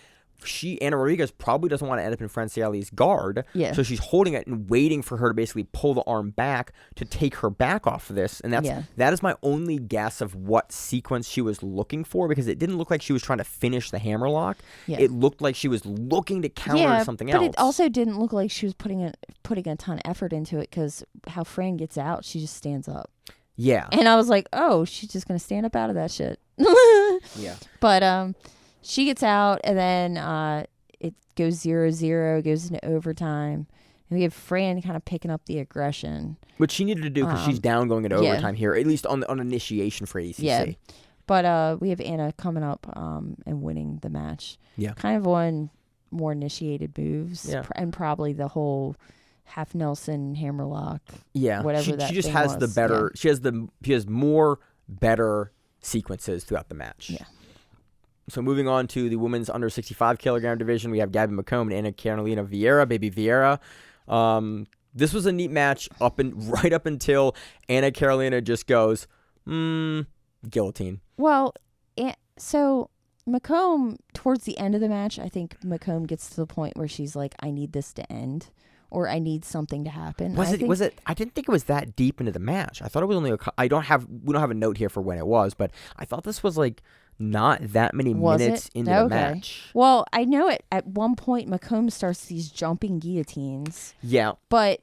B: Anna Rodriguez probably doesn't want to end up in Francielle's guard.
C: Yeah.
B: So she's holding it and waiting for her to basically pull the arm back to take her back off of this. And that is my only guess of what sequence she was looking for, because it didn't look like she was trying to finish the hammerlock.
C: Yeah.
B: It looked like she was looking to counter something else.
C: But it also didn't look like she was putting a ton of effort into it, because how Fran gets out, she just stands up.
B: Yeah.
C: And I was like, oh, she's just going to stand up out of that shit.
B: Yeah.
C: But she gets out, and then it goes 0-0, goes into overtime. And we have Fran kind of picking up the aggression.
B: Which she needed to do because she's down going into overtime here, at least on initiation for ADCC.
C: Yeah. But we have Anna coming up and winning the match.
B: Yeah.
C: Kind of on more initiated moves.
B: Yeah.
C: And probably the whole half Nelson hammerlock.
B: Yeah.
C: Whatever that
B: she just
C: thing
B: has
C: was.
B: the better.
C: Yeah.
B: She has more better sequences throughout the match.
C: Yeah.
B: So moving on to the women's under 65 kilogram division, we have Gabby McComb and Anna Carolina Vieira, baby Vieira. This was a neat match right up until Anna Carolina just goes, guillotine.
C: Well, so McComb, towards the end of the match, I think McComb gets to the point where she's like, I need this to end, or I need something to happen.
B: Was it? I didn't think it was that deep into the match. I thought it was only we don't have a note here for when it was, but I thought this was like not that many minutes into the match.
C: Well, I know it. At one point, McComb starts these jumping guillotines.
B: Yeah.
C: But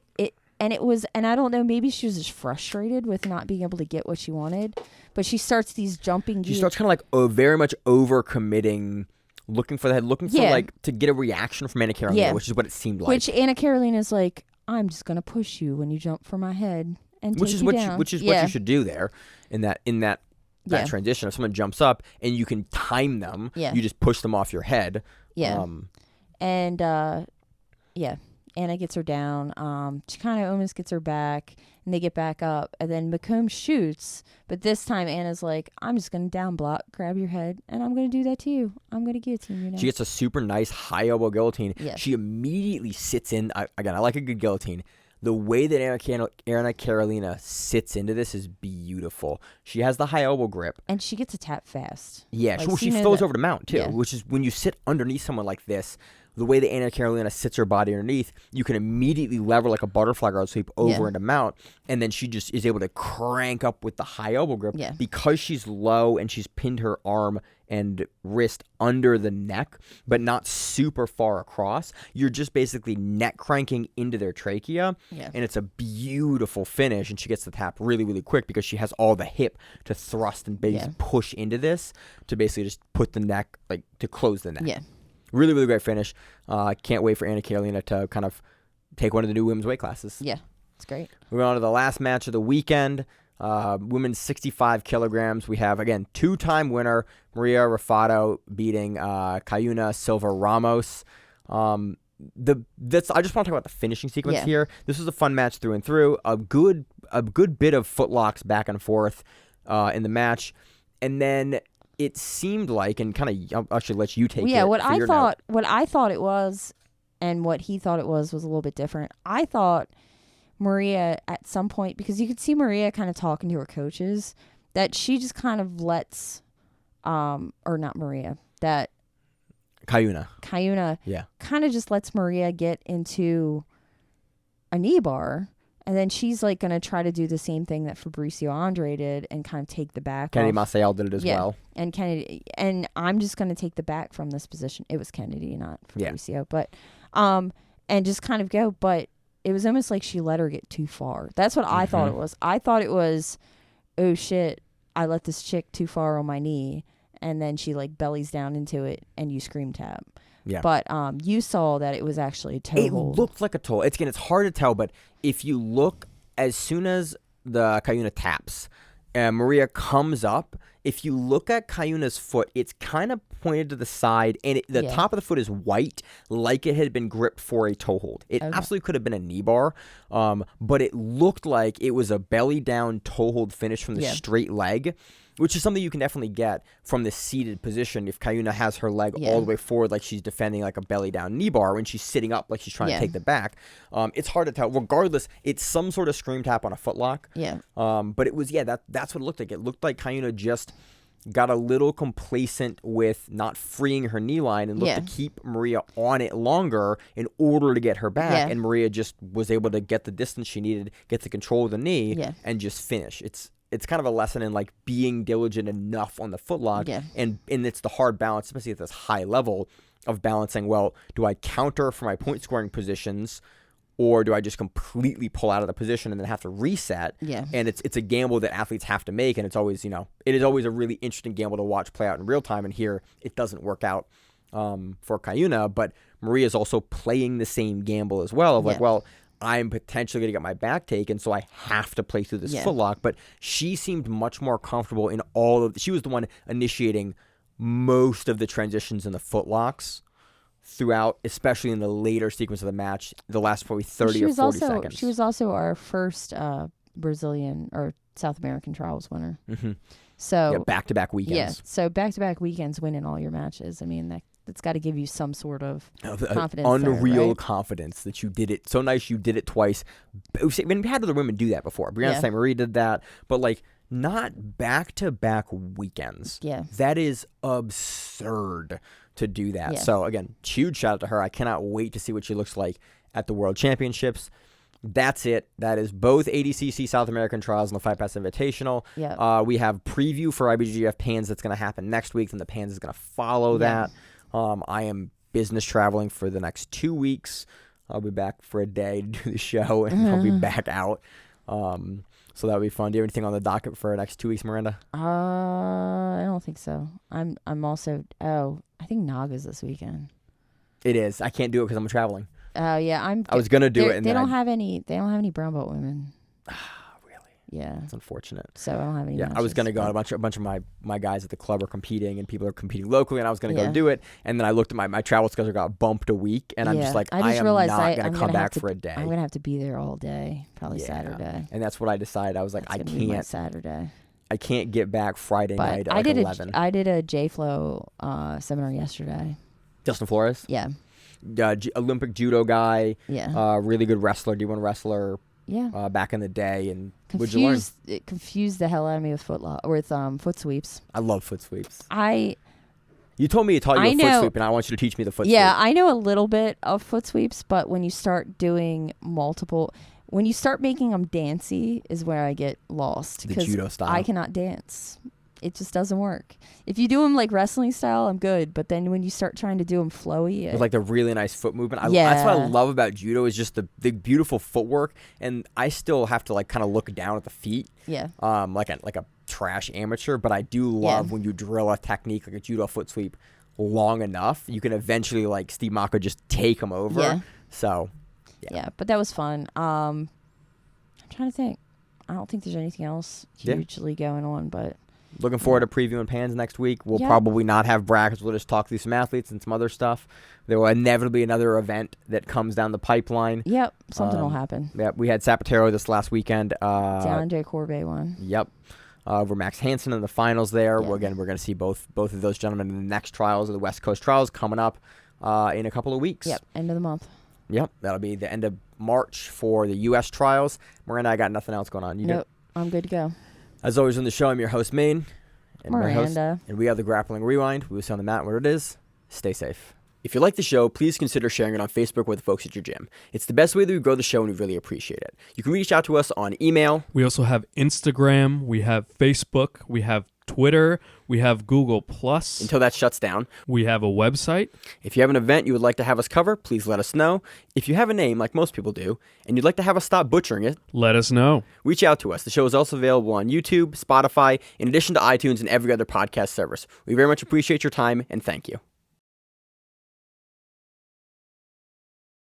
C: and I don't know, maybe she was just frustrated with not being able to get what she wanted, but she starts these jumping guillotines.
B: She starts kind of like very much overcommitting, looking for the head, looking for like to get a reaction from Anna Carolina, which is what it seemed like.
C: Which Anna Carolina's like, I'm just going to push you when you jump for my head and take you down.
B: Which is what you should do there in that that transition. If someone jumps up and you can time them, you just push them off your head.
C: Yeah. Anna gets her down. She kind of almost gets her back, and they get back up. And then McComb shoots, but this time Anna's like, I'm just going to down block, grab your head, and I'm going to do that to you. I'm going to guillotine you now.
B: She gets a super nice high elbow guillotine.
C: Yeah.
B: She immediately sits in. Again, I like a good guillotine. The way that Anna Carolina sits into this is beautiful. She has the high elbow grip.
C: And she gets a tap fast.
B: Yeah, she flows over the mount, too, which is when you sit underneath someone like this, the way that Anna Carolina sits her body underneath, you can immediately lever like a butterfly guard sweep over into mount, and then she just is able to crank up with the high elbow grip.
C: Yeah.
B: Because she's low and she's pinned her arm and wrist under the neck, but not super far across. You're just basically neck cranking into their trachea, and it's a beautiful finish, and she gets the tap really, really quick because she has all the hip to thrust and basically push into this to basically just put the neck, like to close the neck.
C: Yeah.
B: Really, really great finish. Can't wait for Anna Carolina to kind of take one of the new women's weight classes.
C: Yeah, it's great.
B: Moving on to the last match of the weekend, women's 65 kilograms. We have, again, two-time winner Maria Raffato beating Cayuna Silva Ramos. I just want to talk about the finishing sequence here. This was a fun match through and through. A good bit of footlocks back and forth in the match, and then it seemed like, and kind of, I'll actually let you take it.
C: What I thought it was, and what he thought it was a little bit different. I thought Maria at some point, because you could see Maria kind of talking to her coaches, that she just kind of lets, or not Maria, that Cayuna, kind of just lets Maria get into a knee bar. And then she's like going to try to do the same thing that Fabricio Andre did and kind of take the back.
B: Kennedy Maciel did it as well.
C: And I'm just going to take the back from this position. It was Kennedy, not Fabricio. But, and just kind of go. But it was almost like she let her get too far. That's what I thought it was. I thought it was, oh shit, I let this chick too far on my knee. And then she like bellies down into it and you scream tap.
B: Yeah.
C: But you saw that it was actually a toe hold.
B: It looked like a toe. It's hard to tell, but if you look, as soon as the Cayuna taps, Maria comes up. If you look at Cayuna's foot, it's kind of pointed to the side, and the top of the foot is white, like it had been gripped for a toe hold. It absolutely could have been a knee bar, but it looked like it was a belly down toe hold finish from the straight leg, which is something you can definitely get from the seated position if Cayuna has her leg all the way forward like she's defending like a belly down knee bar when she's sitting up like she's trying to take the back. It's hard to tell. Regardless, it's some sort of scream tap on a footlock.
C: Yeah.
B: But it was, that's what it looked like. It looked like Cayuna just got a little complacent with not freeing her knee line and looked to keep Maria on it longer in order to get her back.
C: Yeah.
B: And Maria just was able to get the distance she needed, get the control of the knee, and just finish. It's kind of a lesson in like being diligent enough on the footlock, and it's the hard balance, especially at this high level of balancing. Well, do I counter for my point scoring positions, or do I just completely pull out of the position and then have to reset? Yeah, and it's a gamble that athletes have to make, and it's always it is always a really interesting gamble to watch play out in real time. And here it doesn't work out for Cayuna, but Maria's also playing the same gamble as well of like, well, I'm potentially going to get my back taken, so I have to play through this footlock. But she seemed much more comfortable in she was the one initiating most of the transitions in the footlocks throughout, especially in the later sequence of the match, the last probably 30 or 40 seconds.
C: She was also our first Brazilian or South American Trials winner. Mm-hmm. So
B: back-to-back weekends.
C: Yeah, so back-to-back weekends winning all your matches. I mean, that's got to give you some sort of confidence.
B: Unreal confidence that you did it. So nice you did it twice. I mean, we had other women do that before. Brianna St. Marie did that, but like not back-to-back weekends. Yeah. That is absurd to do that. Yeah. So again, huge shout out to her. I cannot wait to see what she looks like at the World Championships. That's it. That is both ADCC South American Trials and the Fight Pass Invitational. Yeah. We have preview for IBJJF Pans that's going to happen next week, and the Pans is going to follow that. I am business traveling for the next 2 weeks. I'll be back for a day to do the show, and I'll be back out. So that'll be fun. Do you have anything on the docket for the next 2 weeks, Miranda?
C: I don't think so. I'm also. I think Naga's this weekend.
B: It is. I can't do it because I'm traveling.
C: Oh yeah,
B: I was gonna do it. And
C: they don't have any. They don't have any brown belt women.
B: Really?
C: Yeah.
B: It's unfortunate.
C: So I don't have any matches.
B: I was going to go. A bunch of my guys at the club are competing, and people are competing locally, and I was going to go do it. And then I looked at my travel schedule, got bumped a week, and I'm just like, I am not going to come back for a day.
C: I'm going to have to be there all day, probably Saturday.
B: And that's what I decided. I was like,
C: That's gonna be my Saturday.
B: I can't get back Friday night at
C: I did
B: 11.
C: I did a J-Flow seminar yesterday.
B: Justin Flores?
C: Yeah.
B: Olympic judo guy.
C: Yeah.
B: Really good wrestler, D1 wrestler.
C: Yeah.
B: Back in the day, and what'd you learn?
C: It confused the hell out of me with foot sweeps.
B: I love foot sweeps.
C: You
B: told me to taught you a foot sweep, and I want you to teach me the foot sweep.
C: Yeah, I know a little bit of foot sweeps, but when you start doing when you start making them dancey is where I get lost.
B: The judo style.
C: I cannot dance. It just doesn't work. If you do them like wrestling style, I'm good. But then when you start trying to do them flowy,
B: with like the really nice foot movement, that's what I love about judo is just the beautiful footwork. And I still have to like kind of look down at the feet, like a trash amateur. But I do love when you drill a technique like a judo foot sweep long enough, you can eventually like Steve Mako just take them over.
C: Yeah.
B: So
C: but that was fun. I'm trying to think. I don't think there's anything else hugely going on, but.
B: Looking forward to previewing Pans next week. We'll probably not have brackets. We'll just talk through some athletes and some other stuff. There will inevitably be another event that comes down the pipeline.
C: Yep, something will happen.
B: Yeah, we had Zapatero this last weekend.
C: DeAndre Corbet won.
B: Yep. Over Max Hansen in the finals there.
C: Yeah.
B: We're going to see both of those gentlemen in the next trials of the West Coast Trials coming up in a couple of weeks.
C: Yep, end of the month.
B: Yep, that'll be the end of March for the U.S. Trials. Miranda, I got nothing else going on.
C: Nope, I'm good to go.
B: As always on the show, I'm your host, Maine. And
C: Miranda.
B: And we are the Grappling Rewind. We will see on the mat where it is. Stay safe. If you like the show, please consider sharing it on Facebook with the folks at your gym. It's the best way that we grow the show, and we really appreciate it. You can reach out to us on email.
D: We also have Instagram. We have Facebook. We have Twitter. We have Google+.
B: Until that shuts down.
D: We have a website.
B: If you have an event you would like to have us cover, please let us know. If you have a name, like most people do, and you'd like to have us stop butchering it,
D: let us know.
B: Reach out to us. The show is also available on YouTube, Spotify, in addition to iTunes and every other podcast service. We very much appreciate your time, and thank you.